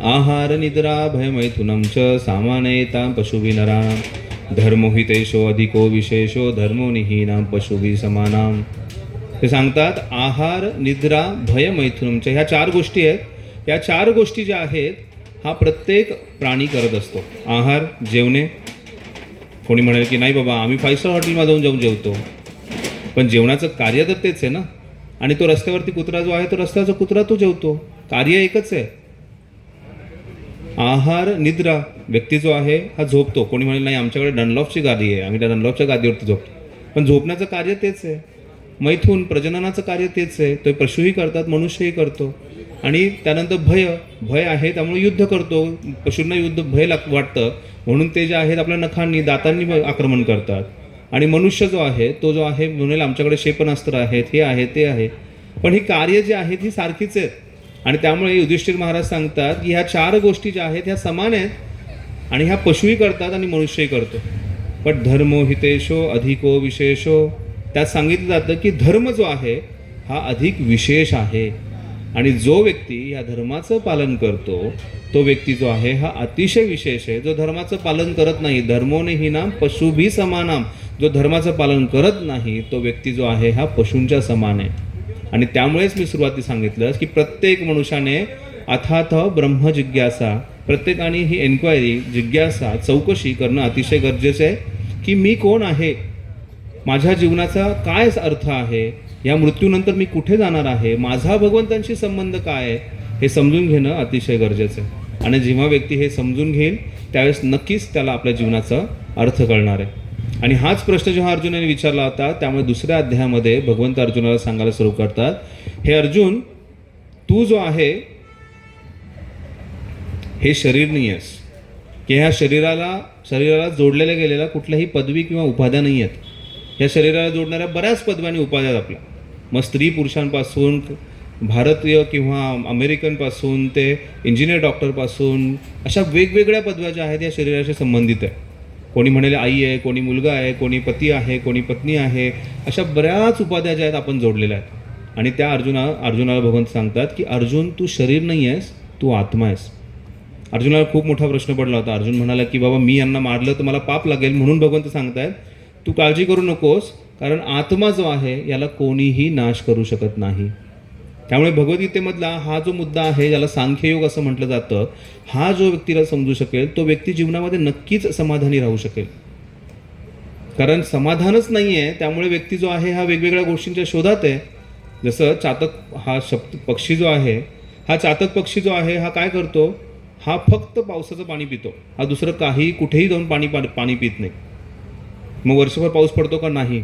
A: आहार निद्रा भयमैथुनं च सामान्यतां पशुभिनरां धर्मोहितेषो अधिको विशेषो धर्मोनिहीनां पशुभि समानां. ते सांगतात आहार निद्रा भयमैथुनं च, ह्या 4 गोष्टी आहेत. या 4 गोष्टी ज्या आहेत हा प्रत्येक प्राणी करत असतो. आहार, जेवणे. कोणी म्हणेल की नाही बाबा आम्ही 5 स्टार हॉटेलमध्ये जाऊन जेवतो, पण जेवणाचं कार्य तर तेच आहे ना. आणि तो रस्त्यावरती कुत्रा जो आहे तो रस्त्याचा कुत्रा तो जेवतो, कार्य एकच आहे. आहार निद्रा, व्यक्ती जो आहे हा झोपतो. कोणी म्हणेल नाही आमच्याकडे डनलॉफची गादी आहे, आम्ही त्या डनलॉफच्या गादीवरती झोपतो, पण झोपण्याचं कार्य तेच आहे. मैथून, प्रजननाचं कार्य तेच आहे, ते पशुही करतात, मनुष्यही करतो. आणि त्यानंतर भय आहे त्यामुळे युद्ध करतो. पशूंना भय वाटतं म्हणून ते जे आहेत आपल्या नखांनी दातांनी आक्रमण करतात. आणि मनुष्य जो आहे तो जो आहे म्हणेल आमच्याकडे क्षेपणास्त्र आहेत, हे आहे ते आहे, पण ही कार्य जी आहेत ही सारखीच आहेत. आणि त्यामुळे युधिष्ठिर महाराज सांगतात की ह्या 4 गोष्टी ज्या आहेत ह्या समान आहेत आणि ह्या पशुही करतात आणि मनुष्यही करतो. पण धर्मो हितेशो अधिको विशेषो, त्यात सांगितलं जातं की धर्म जो आहे हा अधिक विशेष आहे. आणि जो व्यक्ती या धर्माचं पालन करतो तो व्यक्ती जो आहे हा अतिशय विशेष आहे. जो धर्माचं पालन करत नाही, धर्मोनिहीनां पशुभि समानां, जो धर्माचं पालन करत नाही तो व्यक्ती जो आहे हा पशूंच्या समान आहे. आणि त्यामुळेच मी सुरुवातीला सांगितलं की प्रत्येक मनुष्याने अथाथ ब्रह्मजिज्ञासा प्रत्येकाने ही एन्क्वायरी, जिज्ञासा, चौकशी करणं अतिशय गरजेचं आहे की मी कोण आहे, माझ्या जीवनाचा काय अर्थ आहे, या मृत्यूनंतर मी कुठे जाणार आहे, माझा भगवंतांशी संबंध काय आहे, हे समजून घेणं अतिशय गरजेचं आहे. आणि जेव्हा व्यक्ती हे समजून घेईल त्यावेळेस नक्कीच त्याला आपल्या जीवनाचा अर्थ कळणार आहे. आणि हाच प्रश्न जेव्हा अर्जुनाने विचारला होता, त्यामुळे दुसऱ्या अध्यायामध्ये भगवंत अर्जुनाला सांगायला सुरू करतात, हे अर्जुन, तू जो आहे हे शरीर नाही आहेस, की ह्या शरीराला जोडलेल्या गेलेल्या कुठल्याही पदवी किंवा उपाध्या नाही आहेत. या शरीराला जोडणाऱ्या बऱ्याच पदव्या आणि उपाध्या आहेत आपल्या. मग स्त्री पुरुषांपासून, भारतीय किंवा अमेरिकनपासून ते इंजिनियर डॉक्टरपासून, अशा वेगवेगळ्या पदव्या ज्या आहेत या शरीराशी संबंधित आहे. कोणी म्हणेल आई आहे, कोणी मुलगा आहे, कोणी पती आहे, कोणी पत्नी आहे, अशा बऱ्याच उपाध्या ज्या आहेत आपण जोडलेल्या आहेत. आणि त्या अर्जुनाला भगवंत सांगतात की अर्जुन, तू शरीर नाही आहेस, तू आत्मा आहेस. अर्जुनाला खूप मोठा प्रश्न पडला होता. अर्जुन म्हणाला की बाबा मी यांना मारलं तर मला पाप लागेल, म्हणून भगवंत सांगतायत तू काळजी करू नकोस, कारण आत्मा जो आहे याला कोणीही नाश करू शकत नाही. त्यामुळे भगवद्गीतेमधला हा जो मुद्दा आहे, ज्याला सांख्ययोग असं म्हटलं जातं, हा जो व्यक्तीला समजू शकेल तो व्यक्ती जीवनामध्ये नक्कीच समाधानी राहू शकेल. कारण समाधानच नाही आहे, त्यामुळे व्यक्ती जो आहे हा वेगवेगळ्या गोष्टींच्या शोधात आहे. जसं चातक हा पक्षी जो आहे, हा चातक पक्षी जो आहे हा काय करतो, हा फक्त पावसाचं पाणी पितो, हा दुसरं काही कुठेही जाऊन पाणी पित नाही. मग वर्षभर पाऊस पडतो का, नाही.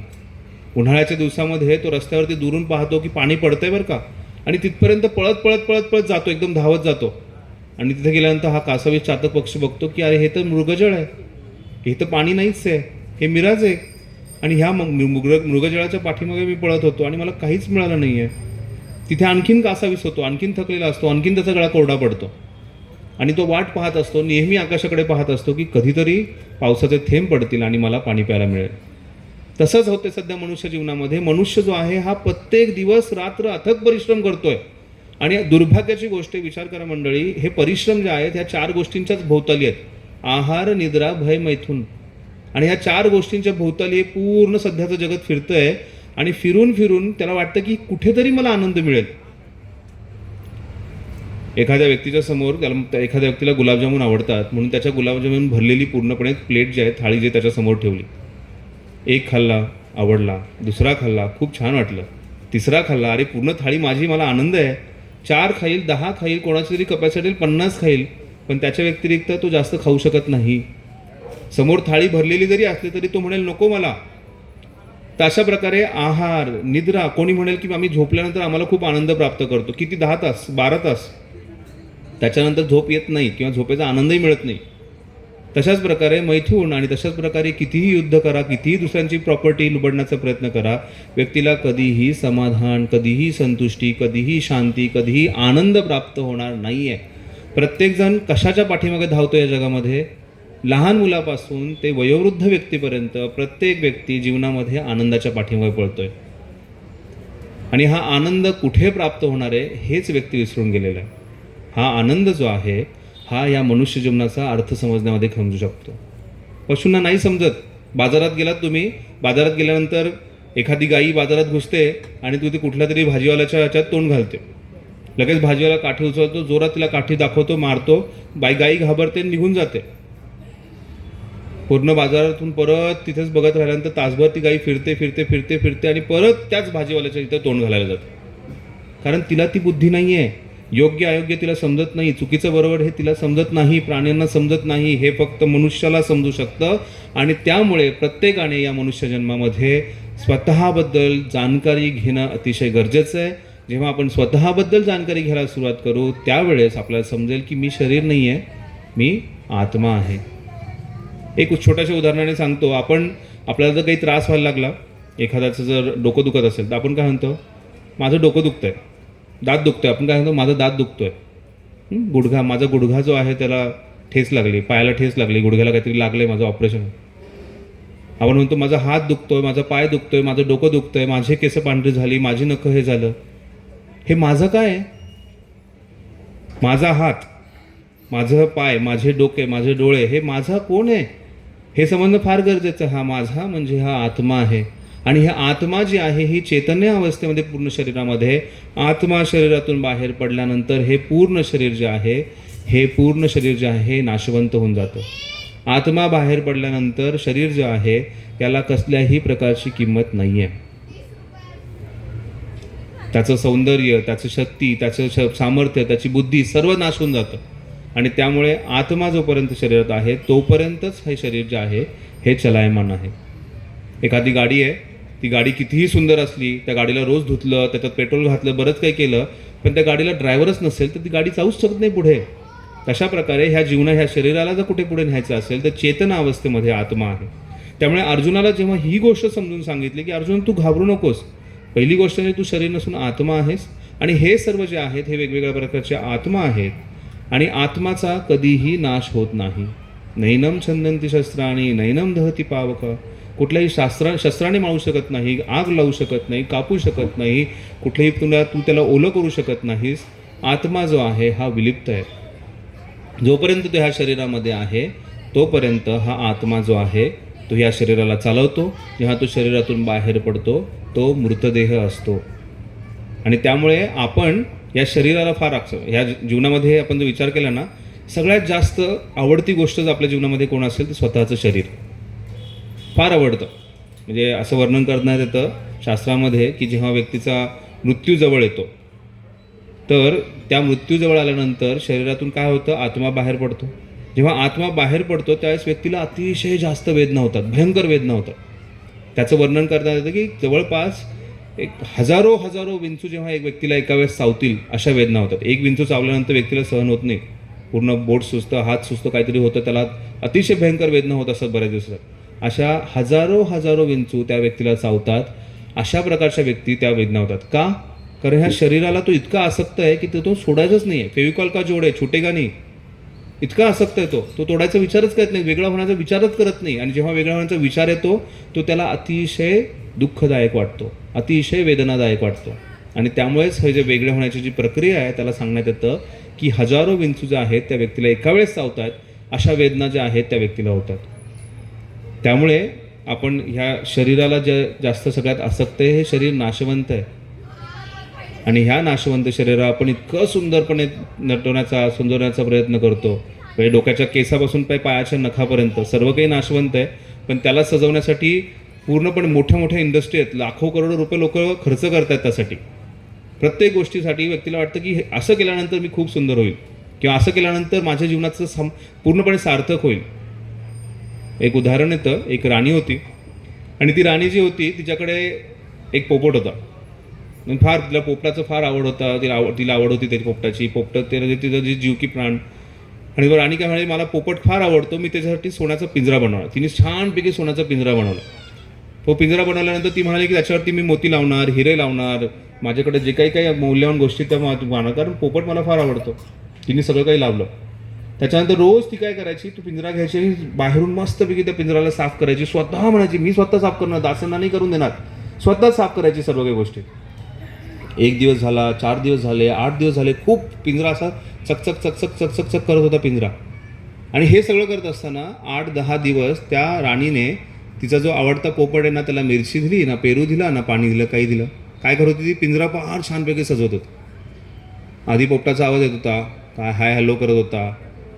A: उन्हाळ्याच्या दिवसामध्ये तो रस्त्यावरती दुरून पाहतो की पाणी पडतंय बरं का, आणि तिथपर्यंत पळत पळत पळत पळत जातो, एकदम धावत जातो. आणि तिथे गेल्यानंतर हा कासवी चातक पक्षी बघतो की अरे हे तर मृगजळ आहे, हे तर पाणी नाहीच आहे, हे मिराज आहे. आणि ह्या मृगजळाच्या पाठीमागे मी पळत होतो आणि मला काहीच मिळालं नाही आहे. तिथे आणखीन कासावीस होतो, आणखीन थकलेला असतो, आणखीन त्याचा गळा कोरडा पडतो. आणि तो वाट पाहत असतो, नेहमी आकाशाकडे पाहत असतो की कधीतरी पावसाचे थेंब पडतील आणि मला पाणी प्यायला मिळेल. तसंच होते सध्या मनुष्य जीवनामध्ये. मनुष्य जो आहे हा प्रत्येक दिवस रात्र अथक परिश्रम करतोय. आणि दुर्भाग्याची गोष्ट, विचार करा मंडळी, हे परिश्रम जे आहेत ह्या 4 गोष्टींच्याच भोवताली आहेत. आहार, निद्रा, भय, मैथुन. आणि ह्या 4 गोष्टींच्या भोवताली पूर्ण सध्याचं जगत फिरतंय. आणि फिरून फिरून त्याला वाटतं की कुठेतरी मला आनंद मिळेल. एखाद्या व्यक्तीच्या समोर एखाद्या व्यक्तीला गुलाबजामुन आवडतात, म्हणून त्याच्या गुलाबजामुन भरलेली पूर्णपणे प्लेट जी आहे, थाळी जी त्याच्यासमोर ठेवली. एक खाल्ला, आवडला. दुसरा खाल्ला, खूप छान वाटलं. तिसरा खाल्ला, अरे पूर्ण थाळी माझी, मला आनंद आहे. 4 खाईल, 10 खाईल, कोणाची तरी कपॅसिटी 50 खाईल, पण त्याच्या व्यतिरिक्त तो जास्त खाऊ शकत नाही. समोर थाळी भरलेली जरी असली तरी तो म्हणेल नको मला. तर अशा प्रकारे आहार, निद्रा, कोणी म्हणेल की आम्ही झोपल्यानंतर आम्हाला खूप आनंद प्राप्त करतो. किती, 10 तास, 12 तास. त्याच्यानंतर झोप येत नाही किंवा झोपेचा आनंदही मिळत नाही. तशाच प्रकारे मैथून, आणि तशाच प्रकारे कितीही युद्ध करा, कितीही दुसऱ्यांची प्रॉपर्टी लुबडण्याचा प्रयत्न करा, व्यक्तीला कधीही समाधान, कधीही संतुष्टी, कधीही शांती, कधीही आनंद प्राप्त होणार नाही आहे. प्रत्येकजण कशाच्या पाठीमागे धावतो या जगामध्ये? लहान मुलापासून ते वयोवृद्ध व्यक्तीपर्यंत प्रत्येक व्यक्ती जीवनामध्ये आनंदाच्या पाठीमागे पळतोय. आणि हा आनंद कुठे प्राप्त होणार आहे हेच व्यक्ती विसरून गेलेला आहे. हा आनंद जो आहे हा या मनुष्य जीवनाचा अर्थ समजण्यामध्ये समजू शकतो. पशूंना नाही समजत. बाजारात गेलात तुम्ही, बाजारात गेल्यानंतर एखादी गाई बाजारात घुसते आणि तू ती कुठल्या तरी भाजीवाल्याच्या ह्याच्यात तोंड घालते. लगेच भाजीवाला काठी उचलतो, जोरात तिला काठी दाखवतो, मारतो, गाई घाबरते, निघून जाते. पूर्ण बाजारातून परत तिथेच बघत राहिल्यानंतर तासभर ती गाई फिरते फिरते फिरते फिरते आणि परत त्याच भाजीवाल्याच्या इथं तोंड घालायला जाते. कारण तिला ती बुद्धी नाही आहे. योग्य अयोग्य तिला समजत नाही, चुकीचं बरोबर हे तिला समजत नाही, प्राण्यांना समजत नाही, हे फक्त मनुष्याला समजू शकतं. आणि त्यामुळे प्रत्येकाने या मनुष्य जन्मामध्ये स्वतःबद्दल जाणकारी घेणं अतिशय गरजेचं आहे. जेव्हा आपण स्वतःबद्दल जाणकारी घ्यायला सुरुवात करू त्यावेळेस आपल्याला समजेल की मी शरीर नाही आहे, मी आत्मा आहे. एक छोट्याशा उदाहरणाने सांगतो. आपल्याला जर काही त्रास व्हायला लागला, एखाद्याचं जर डोकं दुखत असेल तर आपण काय म्हणतो? माझं डोकं दुखतंय. दात दुखतोय, आपण काय म्हणतो? माझा दात दुखतोय. माझा गुडघा जो आहे त्याला ठेच लागली, पायाला ठेच लागली, गुडघ्याला काहीतरी लागलंय, माझं ऑपरेशन. आपण म्हणतो माझा हात दुखतोय, माझा पाय दुखतोय, माझं डोकं दुखतंय, माझे केस पांढरी झाली, माझी नखं हे झालं. हे माझं काय आहे? माझा हात, माझं पाय, माझे डोके, माझे डोळे, हे माझा कोण आहे हे समजणं फार गरजेचं. हा माझा म्हणजे हा आत्मा आहे. आणि ही आत्मा जी आहे ही चैतन्य अवस्थेमध्ये पूर्ण शरीरामध्ये, आत्मा शरीरातून बाहेर पडल्यानंतर हे पूर्ण शरीर जे आहे हे पूर्ण शरीर जे आहे हे नाशवंत होऊन जातं। आत्मा बाहेर पडल्यानंतर शरीर जे आहे त्याला कसल्याही प्रकारची किंमत नाही आहे। त्याचं सौंदर्य, त्याचं शक्ती, त्याचं सामर्थ्य, त्याची बुद्धी सर्व नाश होऊन जातं आणि त्यामुळे आत्मा जोपर्यंत शरीरात आहे तोपर्यंतच हे शरीर जे आहे हे चलायमान आहे। एखादी गाडी आहे, ती गाडी कितीही सुंदर असली, त्या गाडीला रोज धुतलं, त्याच्यात पेट्रोल घातलं, बरंच काही केलं, पण त्या गाडीला ड्रायव्हरच नसेल तर ती गाडी जाऊच शकत नाही पुढे। तशा प्रकारे ह्या शरीराला जर कुठे पुढे न्यायचं असेल तर चेतना अवस्थेमध्ये आत्मा आहे। त्यामुळे अर्जुनाला जेव्हा ही गोष्ट समजून सांगितली की अर्जुन तू घाबरू नकोस, पहिली गोष्ट म्हणजे तू शरीर नसून आत्मा आहेस आणि हे सर्व जे आहेत हे वेगवेगळ्या प्रकारचे आत्मा आहेत आणि आत्माचा कधीही नाश होत नाही। नैनम छंदंती शस्त्राणी नैनम दहती पावक, कुठल्याही शस्त्राने मारू शकत नाही, आग लावू शकत नाही, कापू शकत नाही, कुठल्याही तू त्याला ओलं करू शकत नाहीस। आत्मा जो आहे हा विलिप्त आहे, जोपर्यंत तो ह्या शरीरामध्ये आहे तोपर्यंत हा आत्मा जो आहे तो ह्या शरीराला चालवतो। जेव्हा तो शरीरातून बाहेर पडतो तो मृतदेह असतो आणि त्यामुळे आपण या शरीराला फार ह्या जीवनामध्ये आपण जर विचार केला ना, सगळ्यात जास्त आवडती गोष्ट जर आपल्या जीवनामध्ये कोण असेल तर स्वतःचं शरीर फार आवडतं। म्हणजे असं वर्णन करण्यात येतं शास्त्रामध्ये की जेव्हा व्यक्तीचा मृत्यू जवळ येतो तर त्या मृत्यूजवळ आल्यानंतर शरीरातून काय होतं, आत्मा बाहेर पडतो। जेव्हा आत्मा बाहेर पडतो त्यावेळेस व्यक्तीला अतिशय जास्त वेदना होतात, भयंकर वेदना होतात। त्याचं वर्णन करण्यात येतं की जवळपास हजारो विंचू जेव्हा एक व्यक्तीला एका वेळेस चावतील अशा वेदना होतात। एक विंचू चावल्यानंतर व्यक्तीला सहन होत नाही, पूर्ण बोट सुचतं, हात सुचतो, काहीतरी होतं, त्याला अतिशय भयंकर वेदना होत असतात बऱ्याच दिवसात। अशा हजारो विंचू त्या व्यक्तीला चावतात, अशा प्रकारच्या व्यक्ती त्या वेदना होतात। का? कारण ह्या शरीराला तो इतका आसक्त आहे की तो सोडायचंच नाही आहे। फेविकॉल का जोड आहे, छुटेगा नाही, इतका आसक्त आहे तो तोडायचा विचारच करत नाही, वेगळा होण्याचा विचारच करत नाही। आणि जेव्हा वेगळा होण्याचा विचार येतो तो त्याला अतिशय दुःखदायक वाटतो, अतिशय वेदनादायक वाटतो आणि त्यामुळेच हे जे वेगळे होण्याची जी प्रक्रिया आहे त्याला सांगण्यात येतं की हजारो विंचू जे आहेत त्या व्यक्तीला एका वेळेस चावतात, अशा वेदना ज्या आहेत त्या व्यक्तीला होतात। त्यामुळे आपण ह्या शरीराला जे जास्त सगळ्यात आसक्त आहे हे शरीर नाशवंत आहे आणि ह्या नाशवंत शरीराला आपण इतकं सुंदरपणे सुंदरण्याचा प्रयत्न करतो, म्हणजे डोक्याच्या केसापासून पायाच्या नखापर्यंत सर्व काही नाशवंत आहे, पण त्याला सजवण्यासाठी पूर्णपणे मोठ्या इंडस्ट्री आहेत, लाखो करोडो रुपये लोक खर्च करतात त्यासाठी। प्रत्येक गोष्टीसाठी व्यक्तीला वाटतं की असं केल्यानंतर मी खूप सुंदर होईल किंवा असं केल्यानंतर माझ्या जीवनाचं पूर्णपणे सार्थक होईल। एक उदाहरण येतं, एक राणी होती आणि ती राणी जी होती तिच्याकडे एक पोपट होता, फार तिला पोपटाचं फार आवड होता, तिला आवड होती त्याची पोपटाची, तिचं जी जीव की प्राण। आणि राणी काय म्हणाली, मला पोपट फार आवडतो, मी त्याच्यासाठी सोन्याचा पिंजरा बनवला। तिने छानपैकी सोन्याचा पिंजरा बनवला। तो पिंजरा बनवल्यानंतर ती म्हणाली की त्याच्यावरती मी मोती लावणार, हिरे लावणार, माझ्याकडे जे काही मौल्यवान गोष्टी त्या मानणार, कारण पोपट मला फार आवडतो। तिने सगळं काही लावलं। त्याच्यानंतर रोज ती काय करायची, तू पिंजरा घ्यायची, बाहेरून मस्तपैकी त्या पिंजराला साफ करायची, स्वतः म्हणायची मी स्वतः साफ करणार, दासांना नाही करून देणार, स्वतः साफ करायची सर्व काही गोष्टी। 1 दिवस झाला, 4 दिवस झाले, 8 दिवस झाले, खूप पिंजरा असा चकचक करत होता पिंजरा। आणि हे सगळं करत असताना 8-10 दिवस त्या राणीने तिचा जो आवडता पोपट आहे ना त्याला मिरची दिली ना, पेरू दिला ना, पाणी दिलं, काही दिलं, काय करत होती ती, पिंजरा फार छानपैकी सजवत होती। आधी पोपटाचा आवाज येत होता, काय हाय हॅलो करत होता,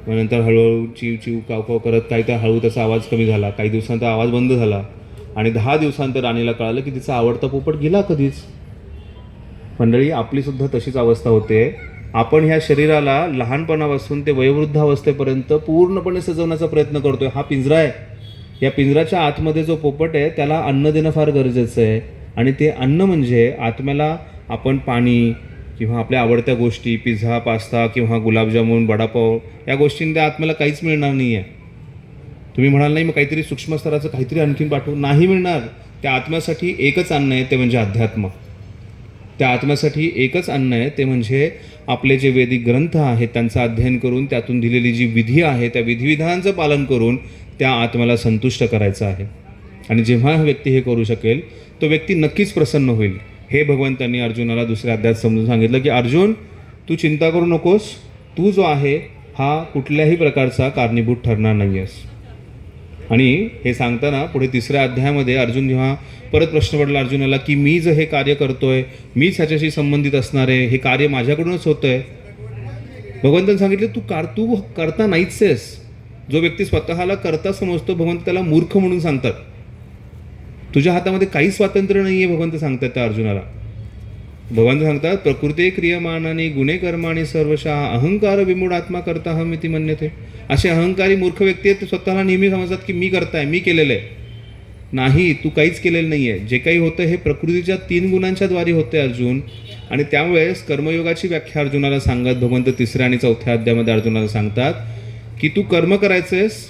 A: मग नंतर हळूहळू चिव चिव काव काव करत काही त्या हळू त्याचा आवाज कमी झाला, काही दिवसांत आवाज बंद झाला आणि 10 दिवसांतर राणीला कळालं की तिचा आवडता पोपट गेला कधीच। मंडळी, आपलीसुद्धा तशीच अवस्था होते। आपण ह्या शरीराला लहानपणापासून ते वयोवृद्धावस्थेपर्यंत पूर्णपणे सजवण्याचा प्रयत्न करतोय। हा पिंजरा आहे, या पिंजराच्या आतमध्ये जो पोपट आहे त्याला अन्न देणं फार गरजेचं आहे आणि ते अन्न म्हणजे आत्म्याला आपण पाणी किंवा आपल्या आवडत्या गोष्टी, पिझ्झा, पास्ता किंवा गुलाबजामुन, वडापाव, या गोष्टींच्या आत्म्याला काहीच मिळणार नाही आहे। तुम्ही म्हणाल नाही मग काहीतरी सूक्ष्म स्तराचं काहीतरी आणखीन पाठवू, नाही मिळणार। त्या आत्म्यासाठी एकच अन्न आहे, ते म्हणजे अध्यात्म। त्या आत्म्यासाठी एकच अन्न आहे, ते म्हणजे आपले जे वैदिक ग्रंथ आहेत त्यांचं अध्ययन करून त्यातून दिलेली जी विधी आहे त्या विधिविधानांचं पालन करून त्या आत्म्याला संतुष्ट करायचं आहे। आणि जेव्हा हा व्यक्ती हे करू शकेल तो व्यक्ती नक्कीच प्रसन्न होईल। हे भगवंतांनी अर्जुनाला दुसऱ्या अध्यायात समजून सांगितलं की अर्जुन तू चिंता करू नकोस, तू जो आहे हा कुठल्याही प्रकारचा कारणीभूत ठरणार नाही आहेस। आणि हे सांगताना पुढे 3ऱ्या अध्यायामध्ये अर्जुन जेव्हा परत प्रश्न पडला अर्जुनाला की मी जे हे कार्य करतोय, मीच ह्याच्याशी संबंधित असणार आहे, हे कार्य माझ्याकडूनच होतं आहे, भगवंतांनी सांगितलं तू करता नाहीच आहेस. जो व्यक्ती स्वतःला करता समजतो भगवंत त्याला मूर्ख म्हणून सांगतात. तुझ्या हातामध्ये काही स्वातंत्र्य नाही आहे भगवंत सांगतात त्या अर्जुनाला. भगवंत सांगतात प्रकृते क्रियमाणाने गुणे कर्माणी सर्वशः अहंकार विमूढ आत्मा करता हम इति मन्यते. असे अहंकारी मूर्ख व्यक्ती आहेत ते स्वतःला नेहमी समजतात की मी करताय, मी केलेलं आहे. नाही, तू काहीच केलेलं नाही आहे. जे काही होतं हे प्रकृतीच्या 3 गुणांच्या द्वारे होते अर्जुन. आणि त्यावेळेस कर्मयोगाची व्याख्या अर्जुनाला सांगत भगवंत 3ऱ्या आणि 4थ्या अध्यायामध्ये अर्जुनाला सांगतात की तू कर्म करायचंयस,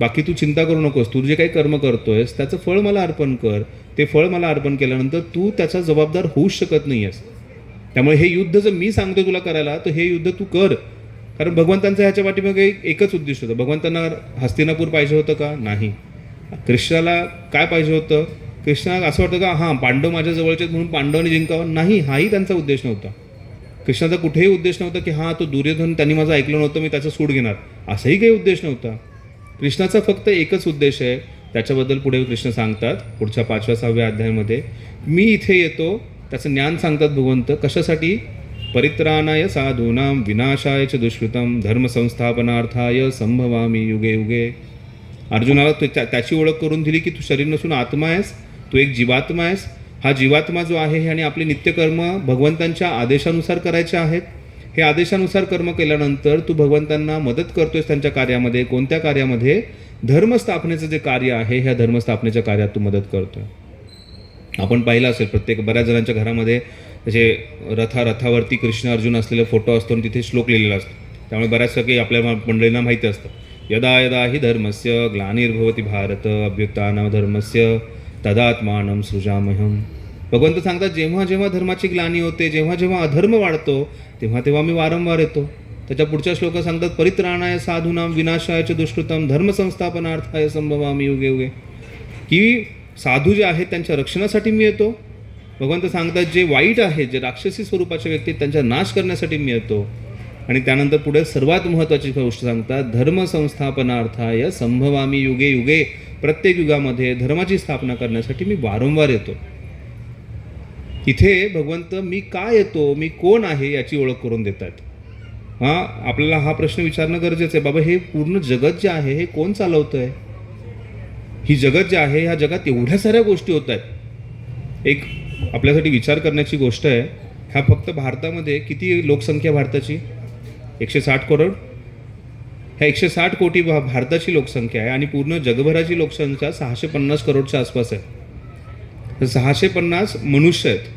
A: बाकी तू चिंता करू नकोस. तू जे काही कर्म करतोयस त्याचं फळ मला अर्पण कर. ते फळ मला अर्पण केल्यानंतर तू त्याचा जबाबदार होऊच शकत नाही आहेस. त्यामुळे हे युद्ध जर मी सांगतो तुला करायला तर हे युद्ध तू कर. कारण भगवंतांचं ह्याच्या पाठीमागे एकच उद्दिष्ट होतं. भगवंतांना हस्तिनापूर पाहिजे होतं का? नाही. कृष्णाला काय पाहिजे होतं? कृष्णाला असं वाटतं का हां पांडव माझ्या जवळचे म्हणून पांडवांनी जिंकावं? नाही, हाही त्यांचा उद्देश नव्हता. कृष्णाचा कुठेही उद्देश नव्हता की हां तो दुर्योधन त्यांनी माझं ऐकलं नव्हतं मी त्याचा सूड घेणार, असाही काही उद्देश नव्हता. कृष्णाचा फक्त एकच उद्देश आहे. त्याच्याबद्दल पुढे कृष्ण सांगतात पुढच्या 5व्या-6व्या अध्यायामध्ये. मी इथे येतो त्याचं ज्ञान सांगतात भगवंत. कशासाठी? परित्राणाय साधूनां विनाशाय च दुष्कृतम धर्मसंस्थापनार्थाय संभवामी युगे युगे. अर्जुनाला त्याची ओळख करून दिली की तू शरीर नसून आत्मा आहेस, तू एक जीवात्मा आहेस. हा जीवात्मा जो आहे आणि आपले नित्यकर्म भगवंतांच्या आदेशानुसार करायचे आहेत. हे आदेशानुसार कर्म केल्यानंतर तू भगवंतांना मदत करतोयस त्यांच्या कार्यामध्ये. कोणत्या कार्यामध्ये? धर्मस्थापनेचं जे कार्य आहे ह्या धर्मस्थापनेच्या कार्यात तू मदत करतोय. आपण पाहिलं असेल बऱ्याच जणांच्या घरामध्ये त्याचे रथावरती कृष्ण अर्जुन असलेला फोटो असतो आणि तिथे श्लोक लिहिलेला असतो. त्यामुळे बऱ्याच काही आपल्या मंडळींना माहिती असतं. यदा यदा हि धर्मस्य ग्लानिर्भवति भारत अभ्युत्थानधर्मस्य तदात्मानं सृजाम्यहम्. भगवंत सांगतात जेव्हा जेव्हा धर्माची ग्लानी होते, जेव्हा जेव्हा अधर्म वाढतो तेव्हा तेव्हा मी वारंवार येतो. त्याच्या पुढच्या श्लोकात सांगतात परित्राणाय साधूनां विनाशाय च दुष्कृतम धर्मसंस्थापनार्थाय संभवामी युगे युगे. की साधू जे आहेत त्यांच्या रक्षणासाठी मी येतो. भगवंत सांगतात जे वाईट आहेत, जे राक्षसी स्वरूपाचे व्यक्ती त्यांचा नाश करण्यासाठी मी येतो. आणि त्यानंतर पुढे सर्वात महत्त्वाची गोष्ट सांगतात धर्मसंस्थापनार्थाय संभवामी युगे युगे. प्रत्येक युगामध्ये धर्माची स्थापना करण्यासाठी मी वारंवार येतो. इथे भगवंत मी का येतो, मी कोण आहे याची ओळख करून देतात. आपल्याला हा प्रश्न विचारणं गरजेचं आहे. बाबा हे पूर्ण जगत जे आहे हे कोण चालवतं आहे? ही जगत जे आहे ह्या जगात एवढ्या साऱ्या गोष्टी होत आहेत. एक आपल्यासाठी विचार करण्याची गोष्ट आहे. ह्या फक्त भारतामध्ये किती लोकसंख्या भारताची? 160 करोड. ह्या 160 कोटी भारताची लोकसंख्या आहे आणि पूर्ण जगभराची लोकसंख्या 650 करोडच्या आसपास आहे. 650 मनुष्य आहेत.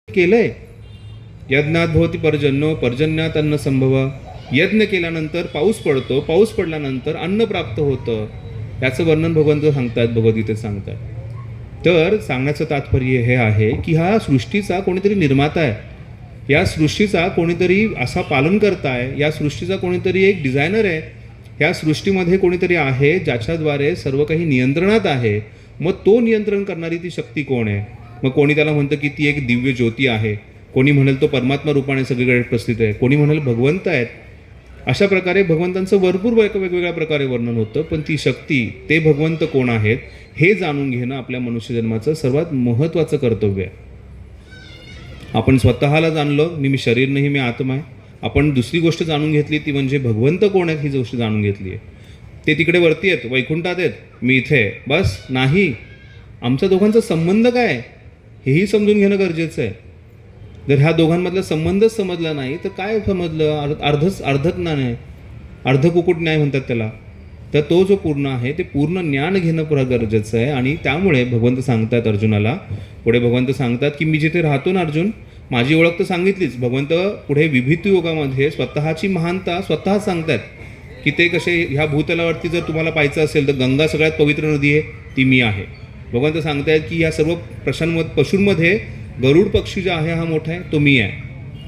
A: केलंय. यज्ञात भवती पर्जन्यो पर्जन्यात अन्न संभव. यज्ञ केल्यानंतर पाऊस पडतो, पाऊस पडल्यानंतर अन्न प्राप्त होतं. याचं वर्णन भगवंत सांगतात, भगवद्गीतेत सांगतात. तर सांगण्याचं तात्पर्य हे आहे की हा सृष्टीचा कोणीतरी निर्माता आहे. या सृष्टीचा कोणीतरी असा पालनकर्ता आहे. या सृष्टीचा कोणीतरी एक डिझायनर आहे. या सृष्टीमध्ये कोणीतरी आहे ज्याच्याद्वारे सर्व काही नियंत्रणात आहे. मग तो नियंत्रण करणारी ती शक्ती कोण आहे? मग कोणी त्याला म्हणतं की ती एक दिव्य ज्योती आहे, कोणी म्हणेल तो परमात्मा रूपाने सगळीकडे प्रस्थित आहे, कोणी म्हणेल भगवंत आहेत. अशा प्रकारे भगवंतांचं भरपूर वेगवेगळ्या प्रकारे वर्णन होतं. पण ती शक्ती, ते भगवंत कोण आहेत हे जाणून घेणं आपल्या मनुष्यजन्माचं सर्वात महत्त्वाचं कर्तव्य आहे. आपण स्वतःला जाणलं मी शरीर नाही, मी आत्मा आहे. आपण दुसरी गोष्ट जाणून घेतली ती म्हणजे भगवंत कोण आहेत ही गोष्ट जाणून घेतली आहे. ते तिकडे वरती आहेत, वैकुंठात आहेत, मी इथे आहे. बस नाही, आमच्या दोघांचा संबंध काय आहे हेही समजून घेणं गरजेचं आहे. जर ह्या दोघांमधला संबंधच समजला नाही तर काय समजलं? अर्धज्ञान आहे, अर्धकुकुट न्याय म्हणतात त्याला. तर तो जो पूर्ण आहे ते पूर्ण ज्ञान घेणं पुढं गरजेचं आहे. आणि त्यामुळे भगवंत सांगतात अर्जुनाला, पुढे भगवंत सांगतात की मी जिथे राहतो ना अर्जुन, माझी ओळख तर सांगितलीच. भगवंत पुढे विभूती योगामध्ये स्वतःची महानता स्वतः सांगतात की ते कसे ह्या भूतलावरती जर तुम्हाला पाहायचं असेल तर गंगा सगळ्यात पवित्र नदी आहे, ती मी आहे. भगवंत सांगतायत की या सर्व पशूंमध्ये गरुड पक्षी जो आहे हा मोठा आहे, तो मी आहे.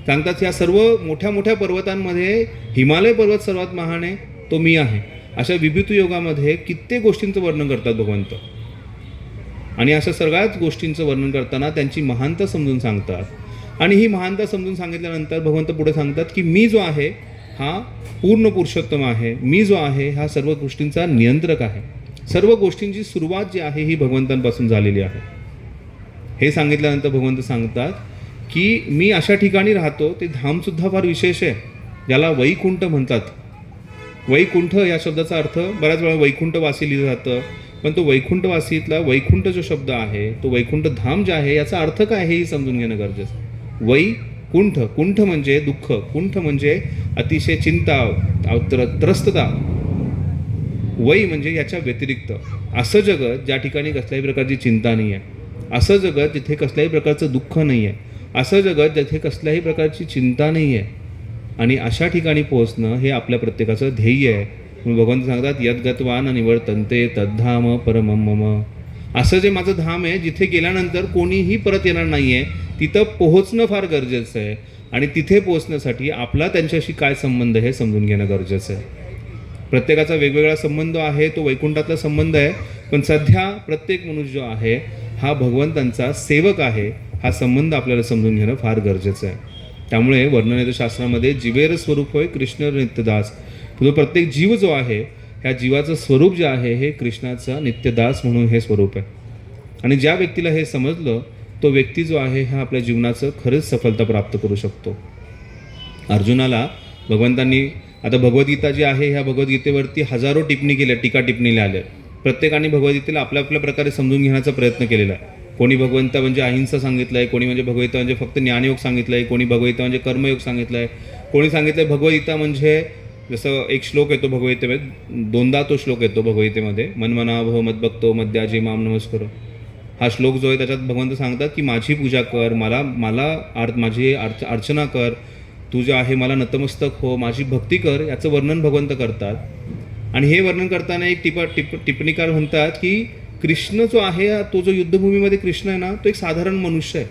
A: सांगतात या सर्व मोठ्या मोठ्या पर्वतांमध्ये हिमालय पर्वत सर्वात महान आहे, तो मी आहे. अशा विभूती योगामध्ये कित्येक गोष्टींचं वर्णन करतात भगवंत. आणि अशा सगळ्याच गोष्टींचं वर्णन करताना त्यांची महानता समजून सांगतात. आणि ही महानता समजून सांगितल्यानंतर भगवंत पुढे सांगतात की मी जो आहे हा पूर्ण पुरुषोत्तम आहे, मी जो आहे हा सर्व गोष्टींचा नियंत्रक आहे. सर्व गोष्टींची सुरुवात जी आहे ही भगवंतांपासून झालेली आहे. हे सांगितल्यानंतर भगवंत सांगतात की मी अशा ठिकाणी राहतो, ते धामसुद्धा फार विशेष आहे, ज्याला वैकुंठ म्हणतात. वैकुंठ या शब्दाचा अर्थ बऱ्याच वेळा वैकुंठवासी लिहिलं जातं, पण तो वैकुंठवासीतला वैकुंठ जो शब्द आहे तो वैकुंठ धाम जे आहे याचा अर्थ काय हेही समजून घेणं गरजेचं. वैकुंठ, कुंठ म्हणजे दुःख, कुंठ म्हणजे अतिशय चिंता, त्रस्तता. वै म्हणजे याच्या व्यतिरिक्त असं जगत ज्या ठिकाणी कसल्याही प्रकारची चिंता नाही आहे, असं जगत जिथे कसल्याही प्रकारचं दुःख नाही आहे, असं जगत जिथे कसल्याही प्रकारची चिंता नाही आहे. आणि अशा ठिकाणी पोहोचणं हे आपल्या प्रत्येकाचं ध्येय आहे. म्हणून भगवंत सांगतात यद्गत्वा न निवर्तन्ते तद्धाम परमं मम. असं जे माझं धाम आहे जिथे गेल्यानंतर कोणीही परत येणार नाही आहे, तिथं पोहोचणं फार गरजेचं आहे. आणि तिथे पोहोचण्यासाठी आपला त्यांच्याशी काय संबंध हे समजून घेणं गरजेचं आहे. प्रत्येकाचा वेगवेगळा संबंध आहे, तो वैकुंठातला संबंध आहे, पण सध्या प्रत्येक मनुष्य जो आहे हा भगवंतांचा सेवक आहे, हा संबंध आपल्याला समजून घेणं फार गरजेचं आहे. त्यामुळे वर्णवेदशास्त्रामध्ये जीवेर स्वरूप होय कृष्ण नित्यदास. तो प्रत्येक जीव जो आहे ह्या जीवाचं स्वरूप जे आहे हे कृष्णाचा नित्यदास म्हणून हे स्वरूप आहे. आणि ज्या व्यक्तीला हे समजलं तो व्यक्ती जो आहे हा आपल्या जीवनाचं खरंच सफलता प्राप्त करू शकतो. अर्जुनाला भगवंतांनी आता भगवद्गीता जी आहे ह्या भगवद्गीतेवरती हजारो टिप्पणी केल्या, टीका टिप्पणी लिहिल्या. प्रत्येकाने भगवद्गीतेला आपल्या आपल्या प्रकारे समजून घेण्याचा प्रयत्न केलेला आहे. कोणी भगवंता म्हणजे अहिंसा सांगितलं आहे, कोणी म्हणजे भगवद्गीता म्हणजे फक्त ज्ञानयोग सांगितलं आहे, कोणी भगवद्गीता म्हणजे कर्मयोग सांगितलं आहे, कोणी सांगितलं आहे भगवद्गीता म्हणजे जसं एक श्लोक येतो भगवद्गीतेमध्ये, दोनदा तो श्लोक येतो भगवद्गीतेमध्ये, मनमना भव मद्भक्तो मद्याजी माम नमस्कार. हा श्लोक जो आहे त्याच्यात भगवंत सांगतात की माझी पूजा कर, माझी अर्चना कर, तू जे आहे मला नतमस्तक हो, माझी भक्ती कर, याचं वर्णन भगवंत करतात. आणि हे वर्णन करताना एक टिप्पणीकार म्हणतात की कृष्ण जो आहे तो जो युद्धभूमीमध्ये कृष्ण आहे ना तो एक साधारण मनुष्य आहे,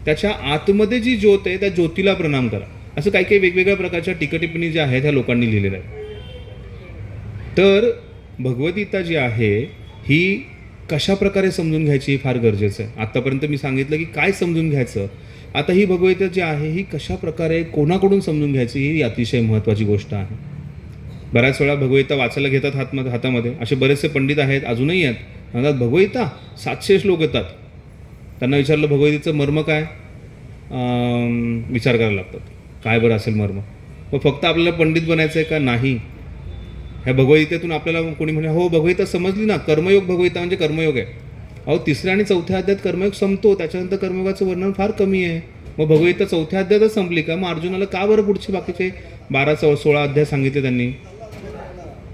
A: त्याच्या आतमध्ये जी ज्योत आहे त्या ज्योतीला प्रणाम करा. असं काही काही वेगवेगळ्या प्रकारच्या टिप्पणी ज्या आहेत ह्या लोकांनी लिहिलेल्या आहेत. तर भगवद्गीता जी आहे ही कशा प्रकारे समजून घ्यायची फार गरजेचं आहे. आत्तापर्यंत मी सांगितलं की काय समजून घ्यायचं, आता ही भगवद्गीता जी आहे ही कशा प्रकारे कोणाकडून समजून घ्यायची ही अतिशय महत्त्वाची गोष्ट आहे. बऱ्याच वेळा भगवद्गीता वाचायला घेतात हातामध्ये, असे बरेचसे पंडित आहेत अजूनही आहेत, म्हणतात भगवद्गीता 700 श्लोक येतात. त्यांना विचारलं भगवद्गीतेचं मर्म काय, विचार करायला लागतात काय बरं असेल मर्म. मग फक्त आपल्याला पंडित बनायचं आहे का, नाही. ह्या भगवद्गीतेतून आपल्याला कोणी म्हणे हो भगवद्गीता समजली ना, कर्मयोग भगवद्गीता म्हणजे कर्मयोग आहे. अहो 3ऱ्या आणि 4थ्या अध्यायात कर्मयोग संपतो, त्याच्यानंतर कर्मयोगाचं वर्णन फार कमी आहे. मग भगवद्गीता 4थ्या अध्यायातच संपली का, मग अर्जुनाला का बरं पुढचे बाकीचे 12-16 अध्याय सांगितले त्यांनी.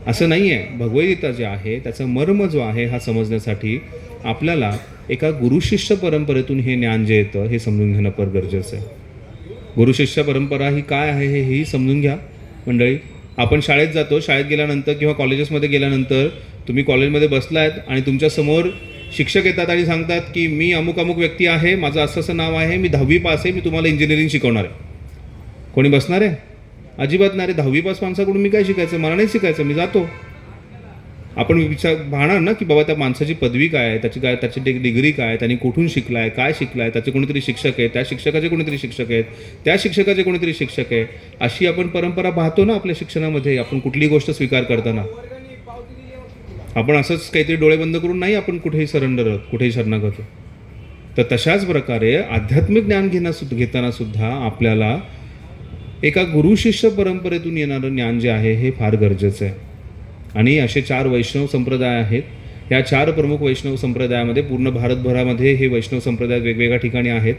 A: असं नाही आहे. भगवद्गीता जे आहे त्याचा मर्म जो आहे हा समजण्यासाठी आपल्याला एका गुरुशिष्य परंपरेतून हे ज्ञान जे येतं हे समजून घेणं फार गरजेचं आहे. गुरुशिष्य परंपरा ही काय आहे हेही समजून घ्या मंडळी. आपण शाळेत जातो, शाळेत गेल्यानंतर किंवा कॉलेजेसमध्ये गेल्यानंतर तुम्ही कॉलेजमध्ये बसलायत आणि तुमच्यासमोर शिक्षक येतात आणि सांगतात की मी अमुक अमुक व्यक्ती आहे, माझं असं असं नाव आहे, मी 10वी पास आहे, मी तुम्हाला इंजिनिअरिंग शिकवणार आहे. कोणी बसणार आहे? अजिबात नाही रे. 10वी पास माणसाकडून मी काय शिकायचं, मला नाही शिकायचं, मी जातो. आपण विचार पाहणार ना की बाबा त्या माणसाची पदवी काय आहे, त्याची डिग्री काय, त्यांनी कुठून शिकलाय, काय शिकलाय, त्याचे कोणीतरी शिक्षक आहे, त्या शिक्षकाचे कोणीतरी शिक्षक आहेत, त्या शिक्षकाचे कोणीतरी शिक्षक आहे. अशी आपण परंपरा पाहतो ना आपल्या शिक्षणामध्ये. आपण कुठली गोष्ट स्वीकार करताना आपण असंच काहीतरी डोळे बंद करून नाही आपण कुठेही कुठेही शरणागत होतो. तर तशाच प्रकारे आध्यात्मिक ज्ञान घेताना सुद्धा आपल्याला एका गुरुशिष्य परंपरेतून येणारं ज्ञान जे आहे हे फार गरजेचं आहे. आणि असे 4 वैष्णव संप्रदाय आहेत. या 4 प्रमुख वैष्णव संप्रदायामध्ये पूर्ण भारतभरामध्ये हे वैष्णव संप्रदाय वेगवेगळ्या ठिकाणी आहेत.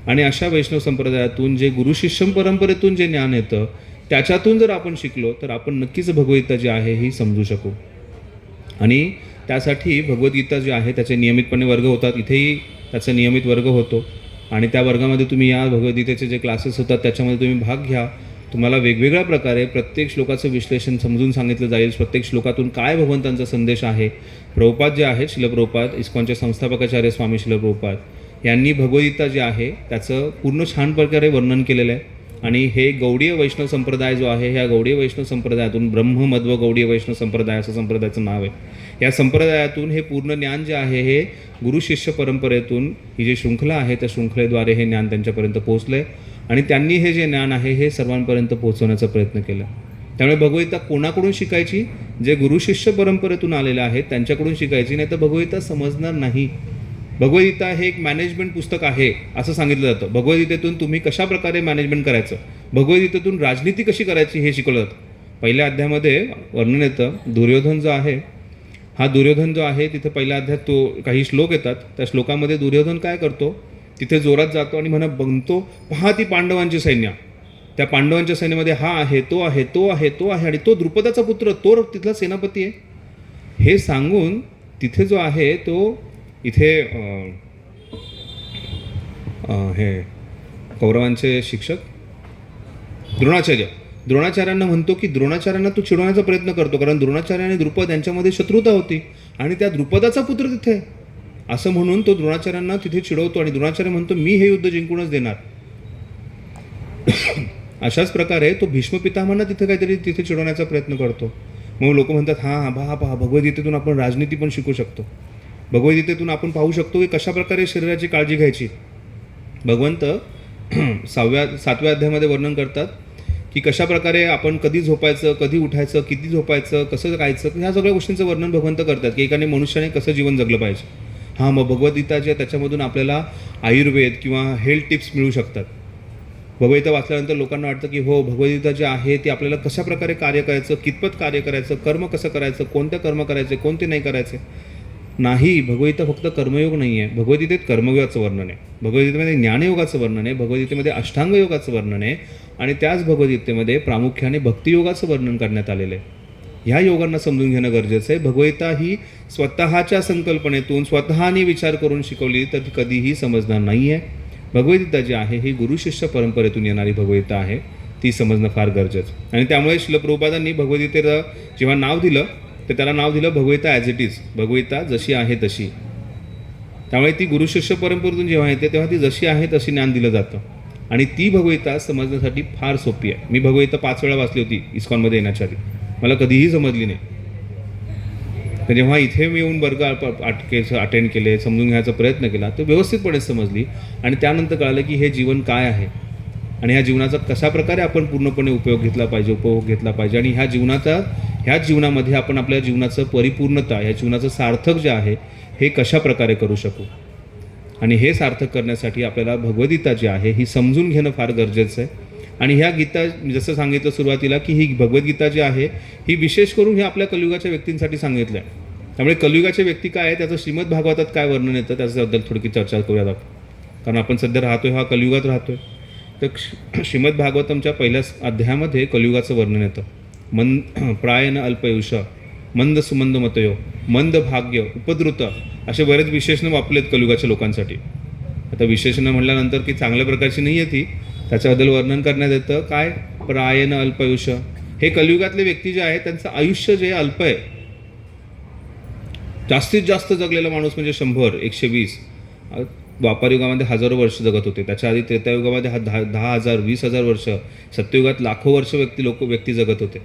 A: आणि अशा वैष्णव संप्रदायातून जे गुरुशिष्य परंपरेतून जे ज्ञान येतं त्याच्यातून जर आपण शिकलो तर आपण नक्कीच भगवद्गीता जी आहे ही समजू शकू. आणि त्यासाठी भगवद्गीता जी आहे त्याचे नियमितपणे वर्ग होतात. इथेही त्याचा नियमित वर्ग होतो आणि त्या वर्गामध्ये तुम्ही या भगवद्गीतेचे जे क्लासेस होतात त्याच्यामध्ये तुम्ही भाग घ्या तुम्हाला वेगवेगळ्या प्रकारे प्रत्येक श्लोकाचं विश्लेषण समजून सांगितलं जाईल. प्रत्येक श्लोकातून काय भगवंतांचा संदेश आहे. प्रभुपाद जे आहेत, शिल प्रभुपाद, इस्कॉनचे संस्थापकाचार्य स्वामी शिल प्रभुपाद यांनी भगवद्गीता जे आहे त्याचं पूर्ण छान प्रकारे वर्णन केलेलं आहे. आणि हे गौडीय वैष्णव संप्रदाय जो आहे, ह्या गौडीय वैष्णव संप्रदायातून ब्रह्ममध्व गौडीय वैष्णव संप्रदाय असं संप्रदायाचं नाव आहे. या संप्रदायातून हे पूर्ण ज्ञान जे आहे हे गुरु शिष्य परंपरेतून ही जी शृंखला आहे त्या शृंखलेद्वारे हे ज्ञान त्यांच्यापर्यंत पोहोचलं आहे. आणि त्यांनी हे जे ज्ञान आहे हे सर्वांपर्यंत पोहोचवण्याचा प्रयत्न केला. त्यामुळे भगवद्गीता कोणाकडून शिकायची? जे गुरु शिष्य परंपरेतून आलेले आहेत त्यांच्याकडून शिकायची, नाही तर भगवद्गीता समजणार नाही. भगवद्गीता हे एक मॅनेजमेंट पुस्तक आहे असं सांगितलं जातं. भगवद्गीतेतून तुम्ही कशा प्रकारे मॅनेजमेंट करायचं, भगवद्गीतेतून राजनीती कशी करायची हे शिकवलं जातं. पहिल्या अध्यायामध्ये वर्णन येतं दुर्योधन जो आहे, हा दुर्योधन जो आहे तिथे पहिल्या अध्यायात तो काही श्लोक येतात. त्या श्लोकामध्ये दुर्योधन काय करतो, तिथे जोरात जातो आणि म्हणतो, पहा ती पांडवांची सैन्य, त्या पांडवांच्या सैन्यामध्ये हा आहे, तो आहे, तो आहे, तो आहे, आणि तो द्रुपदाचा पुत्र, तो तिथला सेनापती आहे. हे सांगून तिथे जो आहे तो इथे हे कौरवांचे शिक्षक द्रोणाचार्यांना म्हणतो की द्रोणाचार्यांना तो चिडवण्याचा प्रयत्न करतो, कारण द्रोणाचार्य आणि द्रुपद यांच्यामध्ये शत्रुता होती आणि त्या द्रुपदाचा पुत्र तिथे असं म्हणून तो द्रोणाचार्यांना तिथे चिडवतो. आणि द्रोणाचार्य म्हणतो मी हे युद्ध जिंकूनच देणार. अशाच प्रकारे तो भीष्म पितामहांना तिथे चिडवण्याचा प्रयत्न करतो. मग लोक म्हणतात हा पहा भगवद्गीतेतून आपण राजनीती पण शिकू शकतो. भगवद्गीतेतून आपण पाहू शकतो की कशा प्रकारे शरीराची काळजी घ्यायची. भगवंत 7व्या अध्यायामध्ये वर्णन करतात की कशा प्रकारे आपण कधी झोपायचं, कधी उठायचं, किती झोपायचं, कसं खायचं, ह्या सगळ्या गोष्टींचं वर्णन भगवंत करतात की एकाने मनुष्याने कसं जीवन जगलं पाहिजे. मग भगवद्गीता जे त्याच्यामधून आपल्याला आयुर्वेद किंवा हेल्थ टिप्स मिळू शकतात. भगवद्गीता वाचल्यानंतर लोकांना वाटतं की हो भगवद्गीता जे आहे ती आपल्याला कशा प्रकारे कार्य करायचं, कितपत कार्य करायचं, कर्म कसं करायचं, कोणते कर्म करायचे, कोणते नाही करायचे. नाही, भगवद्गीता फक्त कर्मयोग नाही आहे. भगवद्गीतेत कर्मयोगाचं वर्णन आहे, भगवद्गीतेमध्ये ज्ञानयोगाचं वर्णन आहे, भगवद्गीतेमध्ये अष्टांग योगाचं वर्णन आहे आणि त्याच भगवद्गीतेमध्ये प्रामुख्याने भक्तियोगाचं वर्णन करण्यात आलेलं आहे. ह्या योगांना समजून घेणं गरजेचं आहे. भगवद्गीता ही स्वतःच्या संकल्पनेतून स्वतःने विचार करून शिकवली तर ती कधीही समजणार नाही आहे. भगवद्गीता जी आहे ही गुरु शिष्य परंपरेतून येणारी भगवद्गीता आहे, ती समजणं फार गरजेचं. आणि त्यामुळे श्रील प्रभुपादांनी भगवद्गीतेचं जेव्हा नाव दिलं तर त्याला नाव दिलं Bhagavad Gita as it is, Bhagavad Gita जशी आहे तशी. त्यामुळे ती गुरु शिष्य परंपरेतून जेव्हा येते तेव्हा ती जशी आहे तशी ज्ञान दिलं जातं आणि ती भगवद्गीता समजण्यासाठी फार सोपी आहे. मी भगवद्गीता 5 वेळा वाचली होती इस्कॉनमध्ये येण्याच्या आधी, मला कधीही समजली नाही. तर जेव्हा इथे मी येऊन वर्ग अटेंड केले, समजून घ्यायचा प्रयत्न केला, तर व्यवस्थितपणे समजली आणि त्यानंतर कळालं की हे जीवन काय आहे आणि ह्या जीवनाचा कशा प्रकारे आपण पूर्णपणे उपभोग घेतला पाहिजे आणि ह्या जीवनामध्ये आपण आपल्या जीवनाचं परिपूर्णता, ह्या जीवनाचं सार्थक जे आहे हे कशा प्रकारे करू शकू. आणि हे सार्थक करण्यासाठी आपल्याला भगवद्गीता जी आहे ही समजून घेणं फार गरजेचं आहे. आणि ह्या गीता जसं सांगितलं सुरुवातीला की ही भगवद्गीता जी आहे ही विशेष करून हे आपल्या कलियुगाच्या व्यक्तींसाठी सांगितलं आहे. त्यामुळे कलियुगाचे व्यक्ती काय आहे त्याचं श्रीमद भागवतात काय वर्णन येतं त्याच्याबद्दल थोडी चर्चा करूयात आपण, कारण आपण सध्या राहतोय हा कलियुगात राहतोय. तर श्रीमद भागवतमच्या पहिल्या अध्यायामध्ये कलियुगाचं वर्णन येतं. प्रायन अल्पयुष, मंद सुमंद मतयो, मंद भाग्य, उपद्रुत असे बरेच विशेषणं वापरलेत कलियुगाच्या लोकांसाठी. आता विशेषणं म्हटल्यानंतर की चांगल्या प्रकारची नाही आहे ती, त्याच्याबद्दल वर्णन करण्यात येतं काय, प्रायन अल्पयुष. हे कलियुगातले व्यक्ती जे आहे त्यांचं आयुष्य जे अल्प आहे. जास्तीत जास्त जगलेला माणूस म्हणजे 100, 120. द्वापार युगामध्ये हजारो वर्ष जगत होते, त्याच्या आधी त्रेतायुगामध्ये 10,000, 20,000 वर्ष, सत्ययुगात लाखो वर्ष व्यक्ती जगत होते.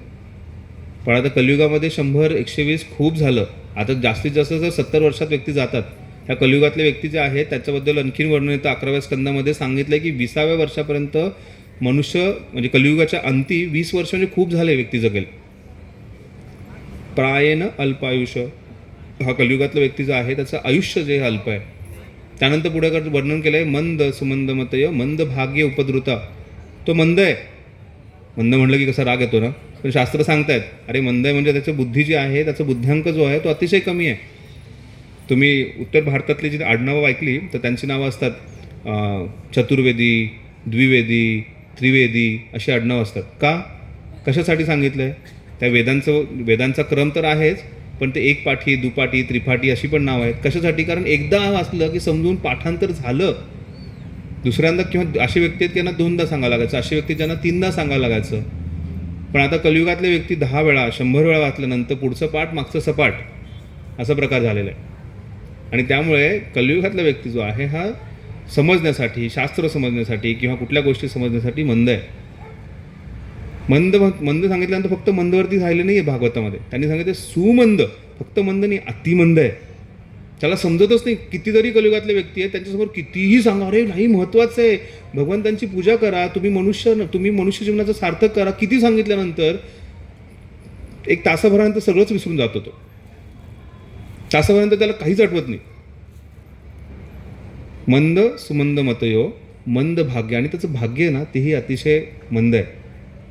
A: पण आता कलियुगामध्ये 100, 120 खूप झालं. आता जास्तीत जास्त जर 70 वर्षात व्यक्ती जातात. ह्या कलियुगातले व्यक्ती जे आहेत त्याच्याबद्दल आणखीन वर्णन येतं 11व्या स्कंदामध्ये सांगितलं की 20व्या वर्षापर्यंत मनुष्य म्हणजे कलियुगाच्या अंती 20 वर्ष म्हणजे खूप झाले व्यक्ती जगेल. प्रायेन अल्पायुष, हा कलियुगातला व्यक्ती जो आहे त्याचं आयुष्य जे अल्प आहे. त्यानंतर पुढे वर्णन केलं आहे मंद सुमंद मतय, मंद भाग्य उपद्रुता. तो मंद आहे. मंद म्हटलं की कसा राग येतो ना, पण शास्त्र सांगतायत अरे मंद आहे म्हणजे त्याची बुद्धी जी आहे त्याचा बुद्ध्यांक जो आहे तो अतिशय कमी आहे. तुम्ही उत्तर भारतातली जी आडनावं ऐकली तर त्यांची नावं असतात चतुर्वेदी, द्विवेदी, त्रिवेदी अशी आडनावं असतात. का, कशासाठी सांगितलं आहे? त्या वेदांचा क्रम तर आहेच, पण ते एक पाठी, दुपाठी, त्रिपाठी अशी पण नावं आहेत. कशासाठी? कारण एकदा वाचलं की समजून पाठांतर झालं दुसऱ्यांदा किंवा अशी व्यक्ती आहेत त्यांना 2दा सांगावं लागायचं, अशी व्यक्ती ज्यांना 3दा सांगावं लागायचं. पण आता कलियुगातले व्यक्ती 10 वेळा 100 वेळा वाचल्यानंतर पुढचं पाठ मागचं सपाट असा प्रकार झालेला आहे. आणि त्यामुळे कलियुगातला व्यक्ती जो आहे हा समजण्यासाठी, शास्त्र समजण्यासाठी किंवा कुठल्या गोष्टी समजण्यासाठी मंद आहे. मंद सांगितल्यानंतर फक्त मंदवरती राहिलं नाही आहे भागवतामध्ये. त्यांनी सांगितलं सुमंद, फक्त मंद नाही, अतिमंद आहे. त्याला समजतच नाही. कितीतरी कलियुगातले व्यक्ती आहेत त्यांच्यासमोर कितीही सांगा, अरे नाही महत्त्वाचं आहे, भगवंतांची पूजा करा, तुम्ही मनुष्य जीवनाचं सार्थक करा, किती सांगितल्यानंतर एक तासाभरानंतर सगळंच विसरून जातो तो. तासाभरानंतर त्याला काहीच आठवत नाही. मंद सुमंद मतयो मंद भाग्य, आणि त्याचं भाग्य आहे ना तेही अतिशय मंद आहे,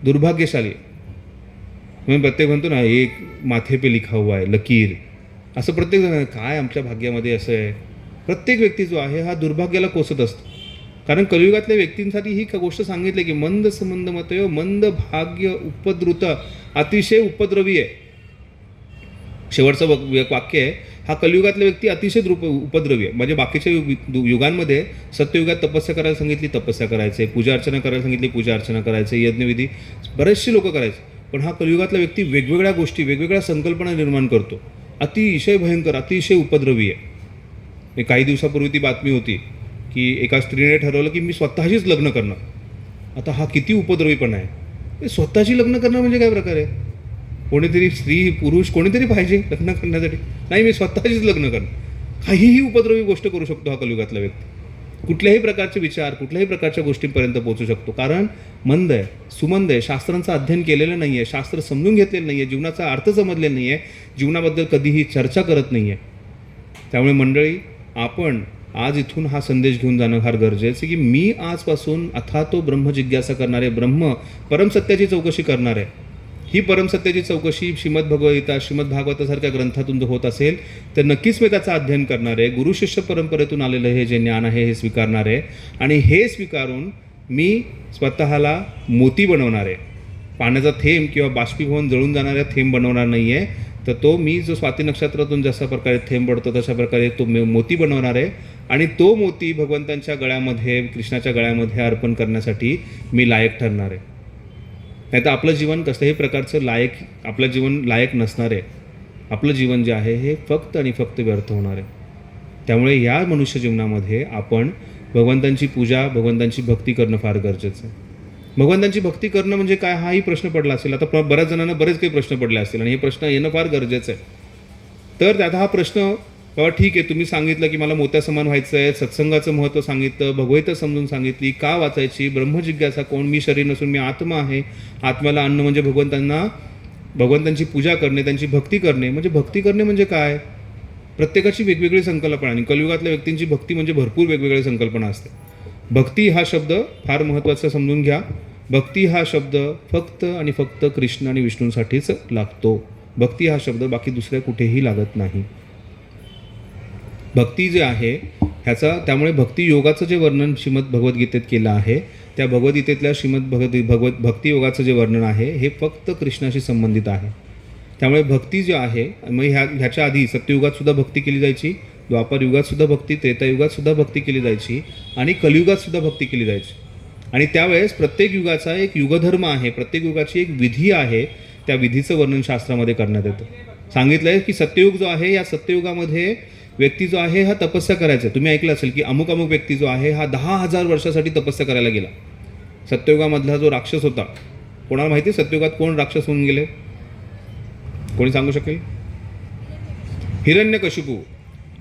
A: दुर्भाग्यशाली आहे. म्हणून प्रत्येक म्हणतो ना एक माथे पे लिखा हुआ आहे लकीर, असं प्रत्येक जण काय आमच्या भाग्यामध्ये असं आहे. प्रत्येक व्यक्ती जो आहे हा दुर्भाग्याला कोसत असतो. कारण कलियुगातल्या व्यक्तींसाठी ही गोष्ट सांगितली की मंद सुमंद मतयो मंद भाग्य उपद्रुत, अतिशय उपद्रवी आहे. शेवटचं वाक्य आहे, हा कलियुगातला व्यक्ती अतिशय उपद्रवी आहे. म्हणजे बाकीच्या युगांमध्ये सत्ययुगात तपस्या करायला सांगितली तपस्या करायचे, पूजा अर्चना करायला सांगितली पूजा अर्चना करायचे, यज्ञविधी बरेचसे लोक करायचे. पण हा कलियुगातला व्यक्ती वेगवेगळ्या गोष्टी, वेगवेगळ्या संकल्पना निर्माण करतो. अतिशय भयंकर, अतिशय उपद्रवी आहे. काही दिवसापूर्वी ती बातमी होती की एका स्त्रीने ठरवलं की मी स्वतःशीच लग्न करणार. आता हा किती उपद्रवीपणा आहे. स्वतःशी लग्न करणं म्हणजे काय प्रकार आहे. कोणीतरी स्त्री पुरुष कोणीतरी पाहिजे लग्न करण्यासाठी, नाही मी स्वतःशीच लग्न करणं. काहीही उपद्रवी गोष्ट करू शकतो हा कलियुगातला व्यक्ती. कुठल्याही प्रकारचे विचार, कुठल्याही प्रकारच्या गोष्टींपर्यंत पोहोचू शकतो. कारण मंद आहे, सुमंद आहे, शास्त्रांचं अध्ययन केलेलं नाही आहे, शास्त्र समजून घेतलेलं नाही आहे, जीवनाचा अर्थ समजलेला नाही आहे, जीवनाबद्दल कधीही चर्चा करत नाही आहे. त्यामुळे मंडळी, आपण आज इथून हा संदेश घेऊन जाणं फार गरजेचं की मी आजपासून अथातो ब्रह्मजिज्ञासा करणारे, परमसत्याची चौकशी करणार आहे. ही परमसत्याची चौकशी श्रीमद्भगवद्गीता, श्रीमद्भागवतासारख्या ग्रंथातून जर होत असेल तर नक्कीच मी त्याचं अध्ययन करणार आहे. गुरुशिष्य परंपरेतून आलेलं हे जे ज्ञान आहे हे स्वीकारणार आहे. आणि हे स्वीकारून मी स्वतःला मोती बनवणार आहे. पाण्याचा थेंब किंवा बाष्पीभवन जळून जाणाऱ्या थेंब बनवणार नाही आहे. तर तो मी जो स्वाती नक्षत्रातून जशा प्रकारे थेंब पडतो तशा प्रकारे तो मोती बनवणार आहे. आणि तो मोती भगवंतांच्या गळ्यामध्ये, कृष्णाच्या गळ्यामध्ये अर्पण करण्यासाठी मी लायक ठरणार आहे. नाही तर आपलं जीवन कसल्याही प्रकारचं आपलं जीवन लायक नसणार आहे. आपलं जीवन जे आहे हे फक्त आणि फक्त व्यर्थ होणार आहे. त्यामुळे या मनुष्य जीवनामध्ये आपण भगवंतांची पूजा, भगवंतांची भक्ती करणं फार गरजेचं आहे. भगवंतांची भक्ती करणं म्हणजे काय हाही प्रश्न पडला असेल. आता बऱ्याच जणांना बरेच काही प्रश्न पडले असतील आणि हे प्रश्न येणं फार गरजेचं आहे. तर त्यात हा प्रश्न, बाबा ठीक आहे तुम्ही सांगितलं की मला मोत्यासमान व्हायचं आहे, सत्संगाचं महत्त्व सांगितलं, भगवद्गीता समजून सांगितली, का वाचायची, ब्रह्मजिज्ञासा कोण, मी शरीर नसून मी आत्मा आहे, आत्म्याला अन्न म्हणजे भगवंतांची पूजा करणे, त्यांची भक्ती करणे. म्हणजे भक्ती करणे म्हणजे काय, प्रत्येकाची वेगवेगळी संकल्पना. आणि कलियुगातल्या व्यक्तींची भक्ती म्हणजे भरपूर वेगवेगळी संकल्पना असते. भक्ती हा शब्द फार महत्त्वाचा समजून घ्या. भक्ती हा शब्द फक्त आणि फक्त कृष्ण आणि विष्णूंसाठीच लागतो. भक्ती हा शब्द बाकी दुसऱ्या कुठेही लागत नाही. भक्ती जे आहे त्यामुळे भक्ती योगाचं जे वर्णन भगवद्गीतेत केलं आहे, त्या भगवद्गीतेतल्या भक्ती योगाचं जे वर्णन आहे हे फक्त कृष्णाशी संबंधित आहे. त्यामुळे भक्ती जी आहे, मग ह्याच्या आधी सत्ययुगात सुद्धा भक्ती केली जायची, द्वापर युगात सुद्धा भक्ती, त्रेतायुगात सुद्धा भक्ती केली जायची आणि कलियुगात सुद्धा भक्ती केली जायची. आणि त्यावेळेस प्रत्येक युगाचा एक युगधर्म आहे, प्रत्येक युगाची एक विधी आहे. त्या विधीचं वर्णन शास्त्रामध्ये करण्यात येतं. सांगितलं आहे की सत्ययुग जो आहे, या सत्ययुगामध्ये व्यक्ती जो आहे हा तपस्या करायचा. तुम्ही ऐकलं असेल की अमुक व्यक्ती जो आहे हा 10,000 वर्षासाठी तपस्या करायला गेला. सत्ययुगामधला जो राक्षस होता, कोणाला माहिती सत्ययुगात कोण राक्षस होऊन गेले, कोणी सांगू शकेल?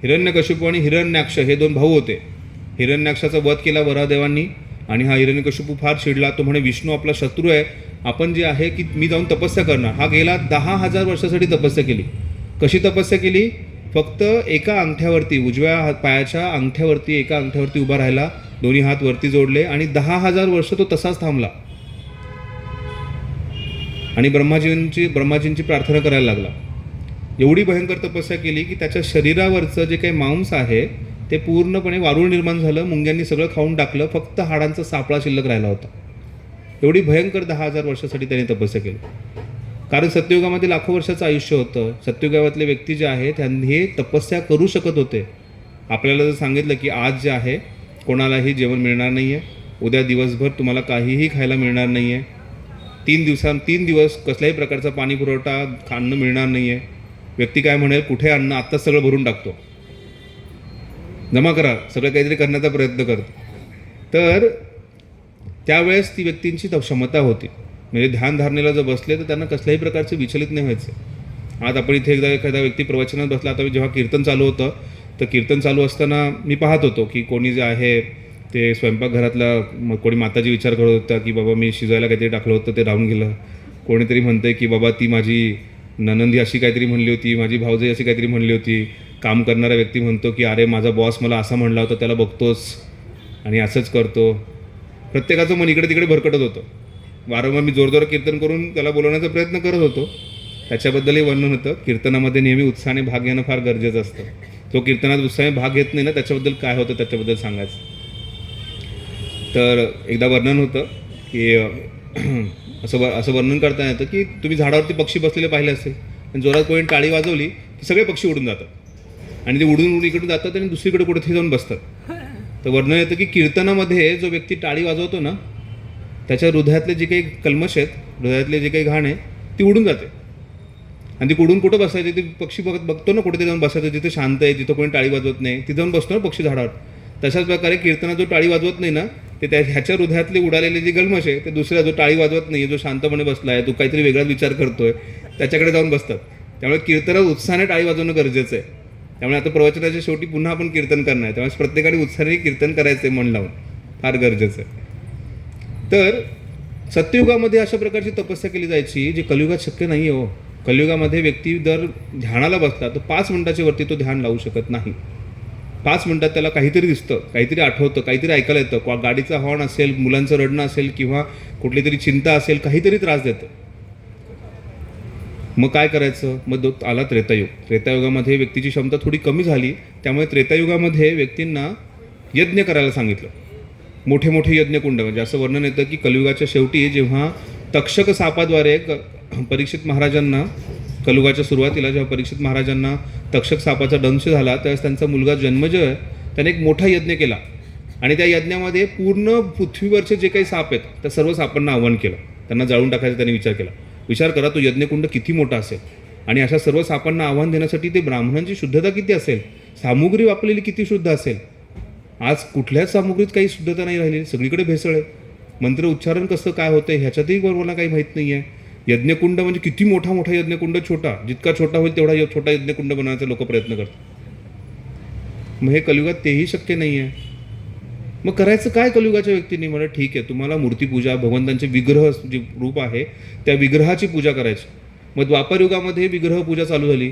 A: हिरण्यकशिपू आणि हिरण्याक्ष हे 2 भाऊ होते. हिरण्याक्षाचा वध केला वराहदेवांनी आणि हा हिरण्यकशिपू फार चिडला. तो म्हणे विष्णू आपला शत्रू आहे, आपण जे आहे की मी जाऊन तपस्या करणार. हा गेला 10,000 वर्षासाठी तपस्या केली. कशी तपस्या केली? फक्त एका अंगठ्यावरती, उजव्या पायाच्या अंगठ्यावरती, एका अंगठ्यावरती उभा राहिला, दोन्ही हात वरती जोडले आणि 10,000 वर्ष तो तसाच थांबला आणि ब्रह्माजींची प्रार्थना करायला लागला. एवढी भयंकर तपस्या केली की त्याच्या शरीरावरचं जे काही मांस आहे ते पूर्णपणे वारूळ निर्माण झालं. मुंग्यांनी सगळं खाऊन टाकलं, फक्त हाडांचा सापळा शिल्लक राहिला होता. एवढी भयंकर 10,000 वर्षासाठी त्याने तपस्या केली. कारण सत्ययुगामध्ये लाखो वर्षाचं आयुष्य होतं. सत्ययुगातले व्यक्ती जे आहेत हे तपस्या करू शकत होते. आपल्याला जर सांगितलं की आज जे आहे कोणालाही जेवण मिळणार नाही आहे. उद्या दिवसभर तुम्हाला काहीही खायला मिळणार नाही आहे. 3 दिवस कसल्याही प्रकारचा पाणी पुरवठा अन्न मिळणार नाही आहे. व्यक्ती काय म्हणेल, कुठे अन्न आत्ताच सगळं भरून टाकतो, जमा करा, सगळं काहीतरी करण्याचा प्रयत्न करतो. तर त्यावेळेस ती व्यक्तींची क्षमता होती. म्हणजे ध्यानधारणेला जर बसले तर त्यांना कसल्याही प्रकारचे विचलित नाही व्हायचं. आज आपण इथे एखादा व्यक्ती प्रवचनात बसला. आता जेव्हा कीर्तन चालू होतं तर कीर्तन चालू असताना मी पाहत होतो की कोणी जे आहे ते स्वयंपाकघरातला कोणी माताजी विचार करत होता की बाबा मी शिजायला काहीतरी टाकलं होतं ते राहून गेलं. कोणीतरी म्हणतंय की बाबा ती माझी ननंदी अशी काहीतरी म्हणली होती, माझी भावजाई अशी काहीतरी म्हणली होती. काम करणारा व्यक्ती म्हणतो की अरे माझा बॉस मला असा म्हणला होता, त्याला बघतोस आणि असंच करतो. प्रत्येकाचं मन इकडे तिकडे भरकटत होतं. वारंवार मी जोरजोरात कीर्तन करून त्याला बोलवण्याचा प्रयत्न करत होतो. त्याच्याबद्दलही वर्णन होतं. कीर्तनामध्ये नेहमी उत्साहाने भाग घेणं फार गरजेचं असतं. जो कीर्तनात उत्साहाने भाग घेत नाही ना, त्याच्याबद्दल काय होतं त्याच्याबद्दल सांगायचं. तर एकदा वर्णन होतं की असं वर्णन करता येतं की तुम्ही झाडावरती पक्षी बसलेले पाहिले असेल आणि जोरात कोणी टाळी वाजवली की सगळे पक्षी उडून जातात आणि ते उडून इकडून जातात आणि दुसरीकडे कुठेतरी जाऊन बसतात. तर वर्णन येतं की कीर्तनामध्ये जो व्यक्ती टाळी वाजवतो ना, त्याच्या हृदयातले जे काही कल्मश आहेत, हृदयातले जे काही घाण आहे ती उडून जाते. आणि ती उडून कुठं बसायचे, ते पक्षी बघतो ना कुठेतरी जाऊन बसायचं, जिथे शांत आहे, जिथं कोणी टाळी वाजवत नाही, तिथं जाऊन बसतो ना पक्षी झाडावर. तशाच प्रकारे कीर्तनात जो टाळी वाजवत नाही ना, ते ह्याच्या हृदयातले उडालेले जे गलमश आहे ते दुसऱ्या जो टाळी वाजवत नाही, जो शांतपणे बसला आहे, तो काहीतरी वेगळाच विचार करतोय, त्याच्याकडे जाऊन बसतात. त्यामुळे कीर्तनात उत्साहाने टाळी वाजवणं गरजेचं आहे. त्यामुळे आता प्रवचनाच्या शेवटी पुन्हा आपण कीर्तन करणार आहे, त्यामुळे प्रत्येकाने उत्साहाने कीर्तन करायचं आहे, मन लावून, फार गरजेचं आहे. तर सत्ययुगामध्ये अशा प्रकारची तपस्या केली जायची जी कलियुगात शक्य नाही आहे. हो, कलियुगामध्ये व्यक्ती जर ध्यानाला बसला तर 5 मिनिटाच्या वरती तो ध्यान लावू शकत नाही. 5 मिनिटात त्याला काहीतरी दिसतं, काहीतरी आठवतं, काहीतरी ऐकायला येतं, गाडीचा हॉर्न असेल, मुलांचं रडणं असेल किंवा कुठली तरी चिंता असेल, काहीतरी त्रास देतं. मग काय करायचं? मग आला त्रेतायुग. त्रेतायुगामध्ये व्यक्तीची क्षमता थोडी कमी झाली, त्यामुळे त्रेतायुगामध्ये व्यक्तींना यज्ञ करायला सांगितलं. मोठे मोठे यज्ञकुंड. म्हणजे असं वर्णन येतं की कलियुगाच्या शेवटी जेव्हा तक्षक सापाद्वारे परीक्षित महाराजांना, कलियुगाच्या सुरुवातीला जेव्हा परीक्षित महाराजांना तक्षक सापाचा दंश झाला त्यावेळेस त्यांचा मुलगा जन्मजय त्याने एक मोठा यज्ञ केला आणि त्या यज्ञामध्ये पूर्ण पृथ्वीवरचे जे काही साप आहेत त्या सर्व सापांना आव्हान केलं, त्यांना जाळून टाकायचा त्यांनी विचार केला. विचार करा तो यज्ञकुंड किती मोठा असेल आणि अशा सर्व सापांना आव्हान देण्यासाठी ते ब्राह्मणांची शुद्धता किती असेल, सामुग्री वापरलेली किती शुद्ध असेल. आज कुठल्याच सामुग्रीत काही शुद्धता नाही राहिली, सगळीकडे भेसळ आहे. मंत्र उच्चारण कसं काय होतं ह्याच्यातही मला काही माहीत नाही आहे. यज्ञकुंड म्हणजे किती मोठा मोठा यज्ञकुंड, छोटा जितका छोटा होईल तेवढा छोटा यज्ञकुंड बनवण्याचा लोक प्रयत्न करतात. मग हे कलियुगात तेही शक्य नाही आहे. मग करायचं काय कलियुगाच्या व्यक्तींनी? मला ठीक आहे, तुम्हाला मूर्तीपूजा, भगवंतांचे विग्रह जे रूप आहे त्या विग्रहाची पूजा करायची. मग द्वापारयुगामध्ये विग्रहपूजा चालू झाली.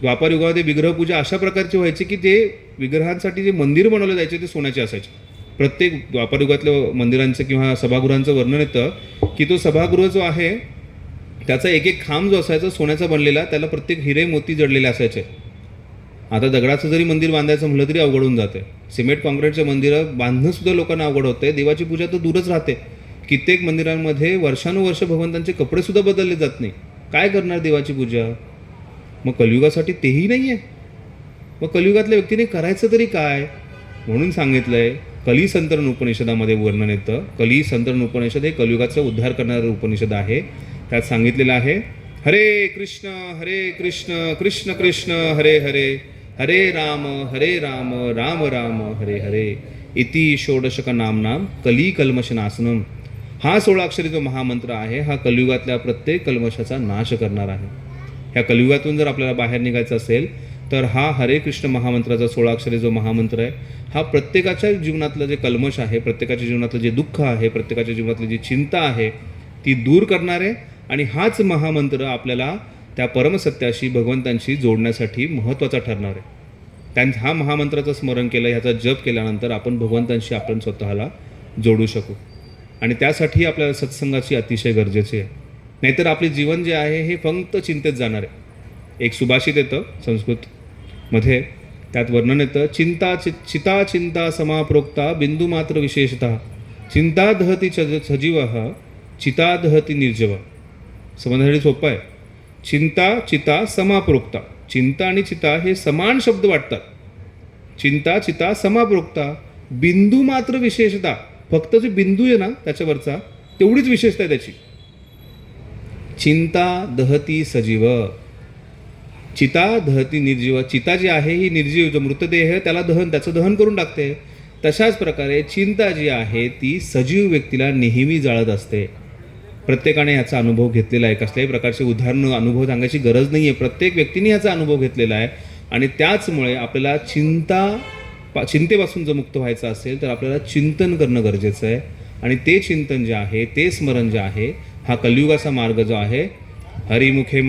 A: द्वापारयुगामध्ये विग्रहपूजा अशा प्रकारची व्हायची की ते विग्रहांसाठी जे मंदिर बनवले जायचे ते सोन्याचे असायचे. प्रत्येक द्वापारयुगातल्या मंदिरांचं किंवा सभागृहांचं वर्णन येतं की तो सभागृह जो आहे त्याचा एक एक खांब जो असायचा सोन्याचा बनलेला, त्याला प्रत्येक हिरे मोती जडलेले असायचे. आता दगडाचं जरी मंदिर बांधायचं म्हटलं तरी अवघड होऊन जाते. सिमेंट कॉन्क्रीटचे मंदिरं बांधणंसुद्धा लोकांना अवघड होतं आहे. देवाची पूजा तर दूरच राहते. कित्येक मंदिरांमध्ये वर्षानुवर्ष भगवंतांचे कपडेसुद्धा बदलले जात नाही. काय करणार देवाची पूजा? मग कलियुगासाठी तेही नाही आहे. मग कलियुगातल्या व्यक्तीने करायचं तरी काय? म्हणून सांगितलं आहे, कलिसंतरण उपनिषदामध्ये वर्णन येतं. कलिसंतरण उपनिषद हे कलियुगाचा उद्धार करणारं उपनिषद आहे. त्यात सांगितलेलं आहे, हरे कृष्ण कृष्ण कृष्ण हरे हरे, हरे राम राम राम हरे हरे, इति षोडशक नाम कली कल्मशनाशनम. हा 16 अक्षरी जो महामंत्र आहे हा कलियुगातल्या प्रत्येक कल्मशाचा नाश करणार आहे. ह्या कलियुगातून जर आपल्याला बाहेर निघायचं असेल तर हा हरे कृष्ण महामंत्राचा 16 अक्षरी जो महामंत्र आहे हा प्रत्येकाच्या जीवनातलं जे कल्मश आहे, प्रत्येकाच्या जीवनातलं जे दुःख आहे, प्रत्येकाच्या जीवनातली जी चिंता आहे ती दूर करणारे आणि हाच महामंत्र आपल्याला त्या परमसत्याशी, भगवंतांशी जोडण्यासाठी महत्त्वाचा ठरणार आहे. हा महामंत्राचं स्मरण केलं, ह्याचा जप केल्यानंतर आपण भगवंतांशी आपण स्वतःला जोडू शकू आणि त्यासाठी आपल्याला सत्संगाची अतिशय गरजेची आहे. नाहीतर आपले जीवन जे आहे हे फक्त चिंतेत जाणार आहे. एक सुभाषित येतं संस्कृतमध्ये, त्यात वर्णन येतं, चिता चिंता समाप्रोक्ता बिंदू मात्र विशेषतः, चिंता दहती सजीवः चिता दहती निर्जव. समजण्यासाठी सोपं आहे. चिता समाप्रोक्ता, चिंता आणि चिता हे समान शब्द वाटतात. चिंता चिता समाप्रोक्ता बिंदू मात्र विशेषता, फक्त जो बिंदू आहे ना त्याच्यावरचा तेवढीच विशेषता आहे त्याची. चिंता दहती सजीव, चिता दहती निर्जीव. चिता जी आहे ही निर्जीव, जो मृतदेह त्याला त्याचं दहन करून टाकते. तशाच प्रकारे चिंता जी आहे ती सजीव व्यक्तीला नेहमी जाळत असते. प्रत्येकाने याचा अनुभव घेतलेला आहे. कसल्याही प्रकारचे उदाहरणं अनुभव सांगायची गरज नाही आहे. प्रत्येक व्यक्तीने याचा अनुभव घेतलेला आहे. आणि त्याचमुळे आपल्याला चिंतेपासून जर मुक्त व्हायचं असेल तर आपल्याला चिंतन करणं गरजेचं आहे. आणि ते चिंतन जे आहे, ते स्मरण जे आहे, हा कलियुगाचा मार्ग जो आहे, हरिमुखे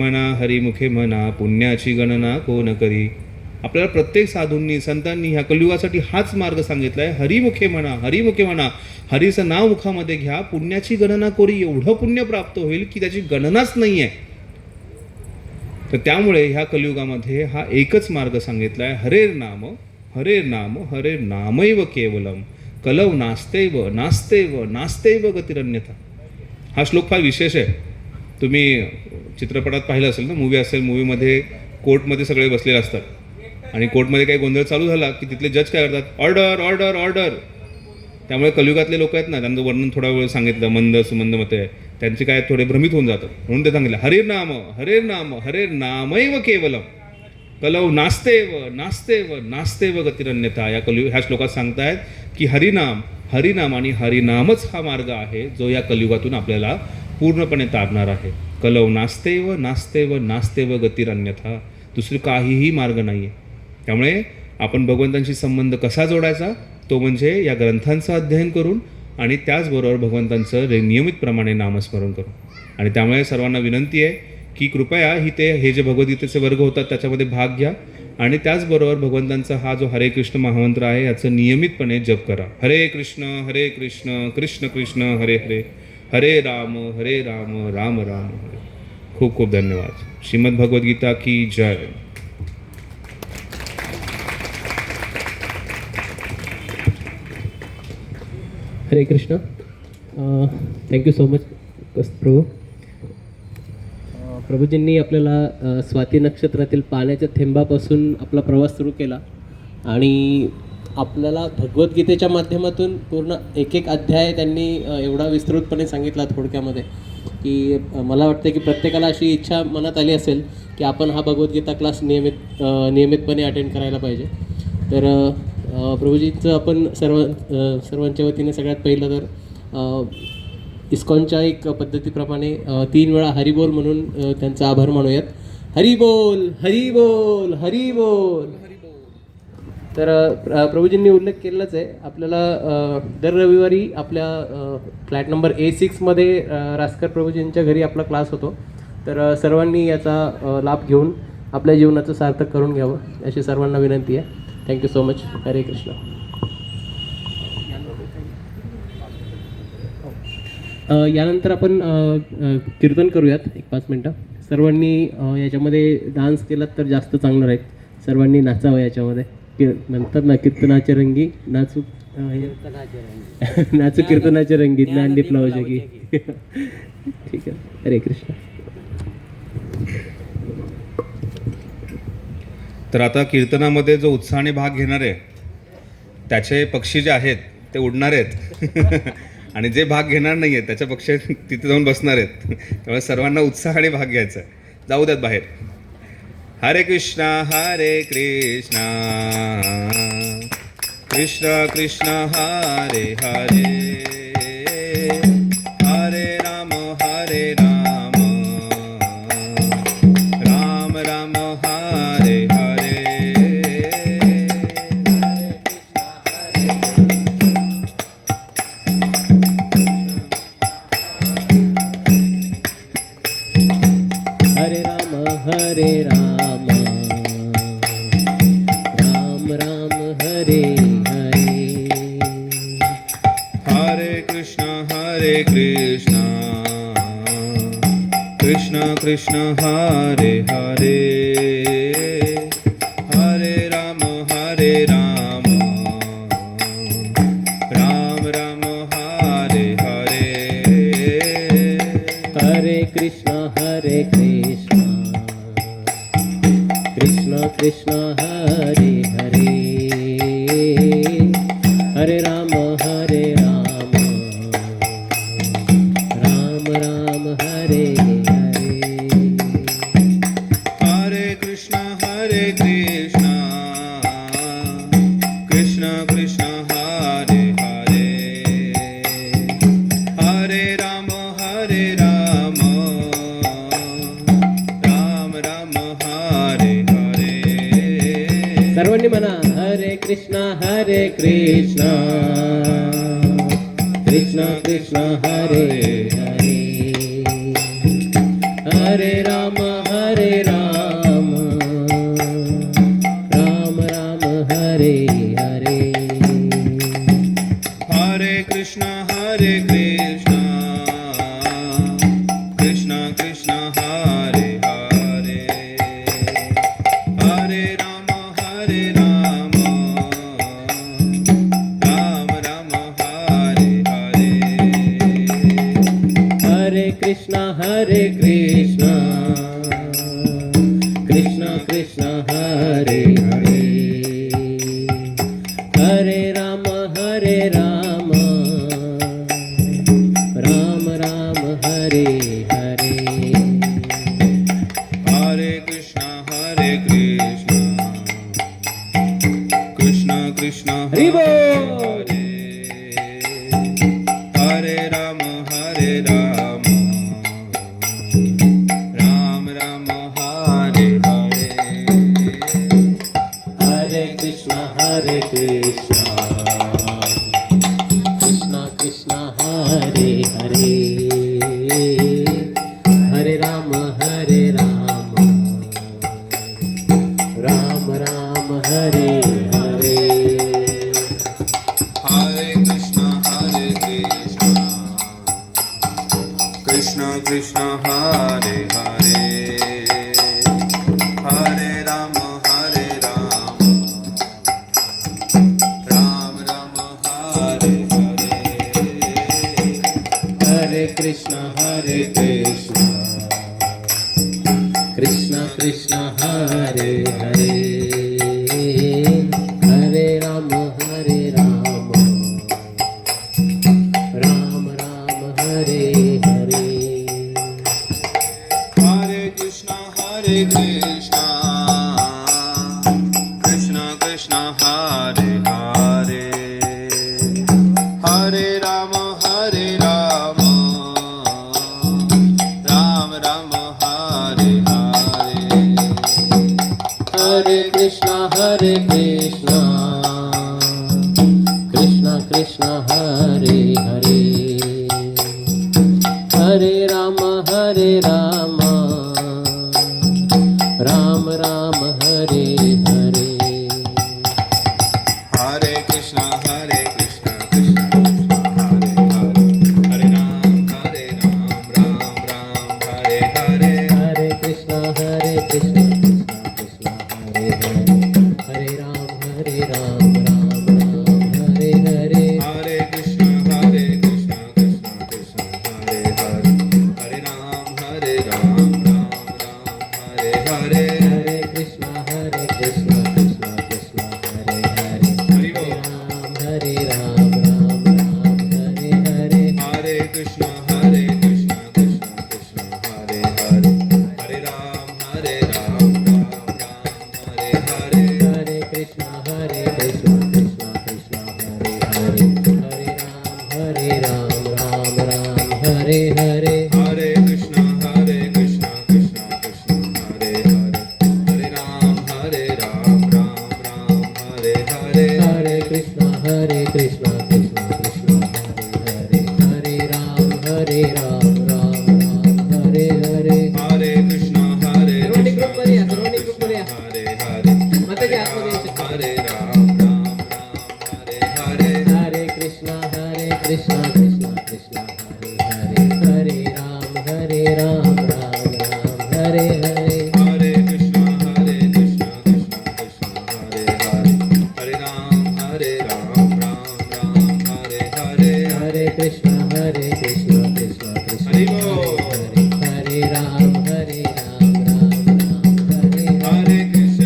A: म्हणा पुण्याची गणना कोण करी. आपल्याला प्रत्येक साधूंनी संतांनी ह्या कलियुगासाठी हाच मार्ग सांगितला आहे. हरिमुखे म्हणा, हरीचं नाव मुखामध्ये घ्या, पुण्याची गणना कोरी. एवढं पुण्य प्राप्त होईल की त्याची गणनाच नाही आहे. तर त्यामुळे ह्या कलियुगामध्ये हा एकच मार्ग सांगितला आहे, हरेर नामैव केवलम कलव नास्तेव गतिरन्यथा. हा श्लोक फार विशेष आहे. तुम्ही चित्रपटात पाहिलं असेल ना, मूवी असेल, मूवीमध्ये कोर्टमध्ये सगळे बसलेले असतात आणि कोर्टमध्ये काही गोंधळ चालू झाला की तिथले जज काय करतात, ऑर्डर ऑर्डर ऑर्डर. त्यामुळे कलियुगातले लोक आहेत ना, त्यांचं वर्णन थोडा वेळ सांगितलं, मंद सुमंद मते आहे, त्यांचे काय थोडे भ्रमित होऊन जातात. म्हणून ते सांगितलं हरेर नामैव केवलम कलव नास्तेव गतिरन्यथा. ह्या श्लोकात सांगतायत की हरिनाम आणि हरिनामच हा मार्ग आहे जो या कलियुगातून आपल्याला पूर्णपणे तारणार आहे. कलव नास्तेव गतिरन्यथा. दुसरी काहीही मार्ग नाही आहे. त्यामुळे आपण भगवंतांशी संबंध कसा जोडायचा, तो म्हणजे या ग्रंथांचं अध्ययन करून आणि त्याचबरोबर भगवंतांचं नियमितप्रमाणे नामस्मरण करून. आणि त्यामुळे सर्वांना विनंती आहे की कृपया हे जे भगवद्गीतेचे वर्ग होतात त्याच्यामध्ये भाग घ्या आणि त्याचबरोबर भगवंतांचा हा जो हरे कृष्ण महामंत्र आहे याचं नियमितपणे जप करा. हरे कृष्ण कृष्ण कृष्ण हरे हरे, हरे राम राम राम हरे. खूप खूप धन्यवाद. श्रीमद भगवद्गीता की जय.
B: हरे कृष्ण. थँक्यू सो मच प्रभू. प्रभूजींनी आपल्याला स्वाती नक्षत्रातील पाण्याच्या थेंबापासून आपला प्रवास सुरू केला आणि आपल्याला भगवद्गीतेच्या माध्यमातून पूर्ण एक अध्याय त्यांनी एवढा विस्तृतपणे सांगितला थोडक्यामध्ये की मला वाटतं की प्रत्येकाला अशी इच्छा मनात आली असेल की आपण हा भगवद्गीता क्लास नियमितपणे अटेंड करायला पाहिजे. तर प्रभूजींचं आपण सर्वांच्या वतीने सगळ्यात पहिलं तर इस्कॉनच्या एक पद्धतीप्रमाणे 3 वेळा हरिबोल म्हणून त्यांचा आभार मानूयात. हरिबोल हरिबोल हरिबोल. तर प्रभूजींनी उल्लेख केलाच आहे, आपल्याला दर रविवारी आपल्या फ्लॅट नंबर A6 मध्ये रासकर प्रभूजींच्या घरी आपला क्लास होतो. तर सर्वांनी याचा लाभ घेऊन आपल्या जीवनाचं सार्थक करून घ्यावं अशी सर्वांना विनंती आहे. Thank you so much. हरे कृष्ण. यानंतर आपण कीर्तन करूयात 1-5 मिनटं. सर्वांनी याच्यामध्ये डान्स केलात तर जास्त चांगलं राहील. सर्वांनी नाचावं याच्यामध्ये. म्हणतात ना, कीर्तनाच्या रंगी नाचू नाचू कीर्तनाच्या रंगी दांडी प्लाव जगी. ठीक आहे. हरे कृष्ण.
A: तर आता कीर्तनामध्ये जो उत्साहाने भाग घेणार आहे त्याचे पक्षी जे आहेत ते उडणार आहेत आणि जे भाग घेणार नाही आहेत त्याच्या पक्षी तिथे जाऊन बसणार आहेत. त्यामुळे सर्वांना उत्साहाने भाग घ्यायचा आहे. जाऊ द्यात बाहेर. हरे कृष्णा कृष्ण कृष्ण हरे हरे, हरे राम राम राम हरे हरे.
B: हरे राम राम राम हरे हरे.
A: हरे कृष्ण कृष्ण कृष्ण हरे हरे, हरे राम राम राम हरे हरे.
B: हरे कृष्ण कृष्ण कृष्ण हरे हरे, हरे सर्वांनी म्हणा हरे कृष्णा कृष्ण कृष्ण हरे हरे हरे राम राम राम हरे हरे
A: हरे कृष्णा कृष्ण कृष्ण हरे हरे हरे राम राम राम हरे हरे
B: हरे कृष्णा कृष्ण कृष्ण हरे हरे हरे राम राम राम हरे हरे
A: हरे कृष्णा कृष्ण कृष्ण
B: हरि बोल।
A: हरे हरे राम राम राम हरे हरे
B: हरे कृष्णा कृष्ण कृष्ण हरे हरे हरे राम राम राम हरे हरे
A: हरे कृष्ण कृष्ण कृष्ण हरे हरे हरे राम राम राम हरे हरे
B: हरे कृष्ण कृष्ण कृष्ण हरे हरे हरे राम राम राम हरे हरे
A: हरे कृष्ण कृष्ण कृष्ण हरे हरे हरे राम राम राम हरे हरे
B: हरे कृष्ण कृष्ण कृष्ण हरे हरे हरे राम राम राम हरे हरे
A: हरे कृष्ण कृष्ण कृष्ण हरे हरे हरे राम राम राम हरे हरे
B: हरे कृष्ण कृष्ण कृष्ण हरे हरे हरे राम राम राम हरे हरे
A: हरे कृष्ण कृष्ण कृष्ण हरे हरे हरे राम राम राम हरे हरे
B: हरे कृष्ण कृष्ण कृष्ण हरे हरे
A: हरि बोल।
B: हरे राम राम हरे हरे
A: हरे कृष्ण कृष्ण कृष्ण हरे हरे हरे राम राम हरे हरे
B: हरे कृष्ण कृष्ण कृष्ण हरे हरे हरे राम राम हरे हरे
A: हरे कृष्ण कृष्ण कृष्ण हरे हरे हरे राम राम राम हरे हरे
B: हरे कृष्ण कृष्ण कृष्ण हरे हरे हरे राम राम राम हरे हरे
A: हरे कृष्ण
B: सर्वांनी group मध्ये या, सर्वांनी group मध्ये या.
A: हरे हरे
B: माताजी आतमध्ये यायचं.
A: हरे राम हरे हरे
B: हरे कृष्ण कृष्ण कृष्ण हरे हरे हरे राम राम राम हरे हरे
A: हरे कृष्ण कृष्ण कृष्ण हरे हरे हरे राम राम राम हरे हरे
B: हरे कृष्ण कृष्ण कृष्ण
A: हरि बोल।
B: हरे राम राम राम हरे
A: हरे कृष्ण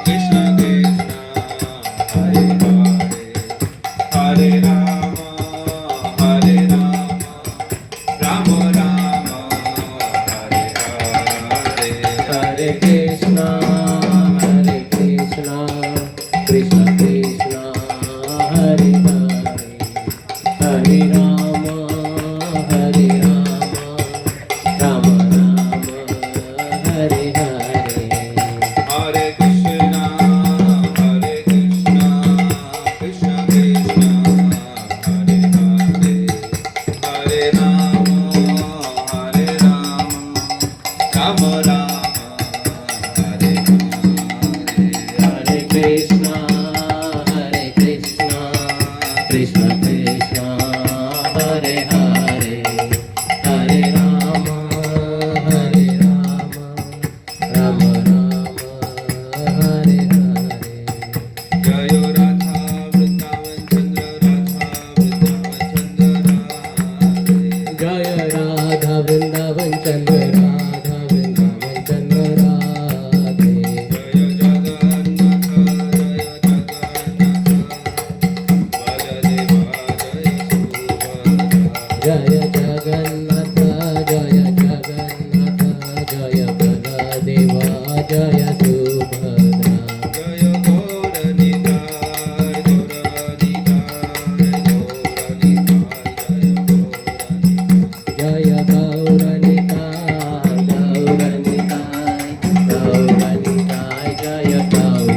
A: कृष्ण कृष्ण हरे हरे हरे राम राम राम हरे हरे
B: हरे कृष्ण कृष्ण कृष्ण हरे हरे हरे राम राम राम हरे हरे कृष्णा कृष्ण कृष्ण हरे हरे हरे राम राम राम हरे हरे
A: जय राधा वृंदावन चंद्र राधा वृंदावन चंद्र राधा
B: जय राधा वृंदावन चंद्र राधे
A: जय जगन्नाथ जय जगन्नाथ जय बलदेवा जय सुभद्रा जय गौरनिताय
B: जय गौरनिताय जय गौरनिताय जय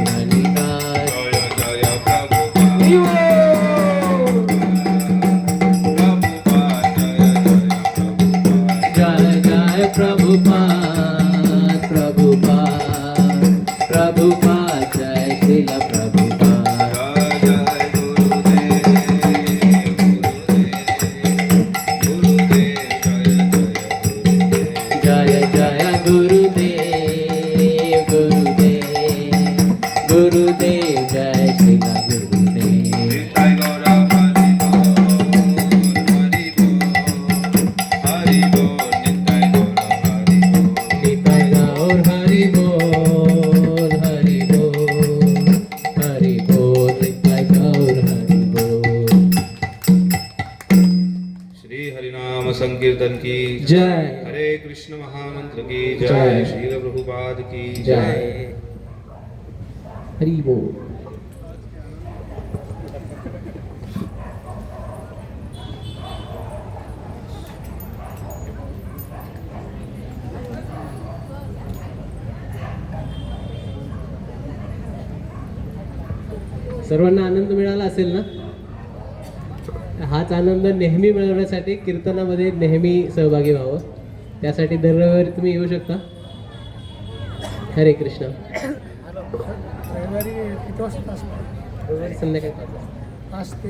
B: जय प्रभुपाद प्रभुपाद जय श्रील प्रभुपाद जय जय गुरुदेव जय श्रील गुरुदेव निताय गौर हरि बोल निताय गौर हरि बोल
A: श्री हरिनाम संकीर्तन की
B: जय
A: हरे कृष्ण महामंत्र की
B: जय।
A: जय श्रील प्रभुपाद की
B: जय हरि बोल सर्वांना आनंद मिळाला असेल ना? हाच आनंद नेहमी मिळवण्यासाठी कीर्तनामध्ये नेहमी सहभागी व्हावं. त्यासाठी दर रविवारी तुम्ही येऊ शकता. हरे कृष्ण. रविवारी संध्याकाळी 5 वाजता.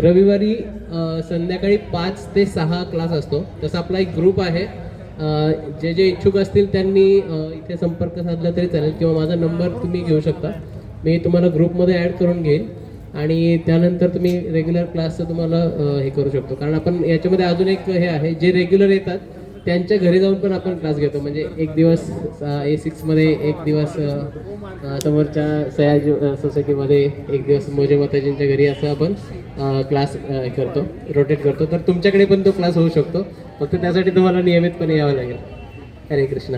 B: रविवारी संध्याकाळी 5 ते 6 क्लास असतो. तसा आपला एक ग्रुप आहे. जे जे इच्छुक असतील त्यांनी इथे संपर्क साधला तरी चालेल किंवा माझा नंबर तुम्ही घेऊ शकता. मी तुम्हाला ग्रुपमध्ये ॲड करून घेईन आणि त्यानंतर तुम्ही रेग्युलर क्लासचं तुम्हाला हे करू शकतो. कारण आपण याच्यामध्ये अजून एक हे आहे, जे रेग्युलर येतात त्यांच्या घरी जाऊन पण आपण क्लास घेतो. म्हणजे एक दिवस A6मध्ये, एक दिवस समोरच्या सयाजी सोसायटीमध्ये, एक दिवस मोजे माताजींच्या घरी, असं आपण क्लास करतो, रोटेट करतो. तर तुमच्याकडे पण तो क्लास होऊ शकतो. फक्त त्यासाठी तुम्हाला नियमितपणे यावं लागेल. हरे कृष्ण.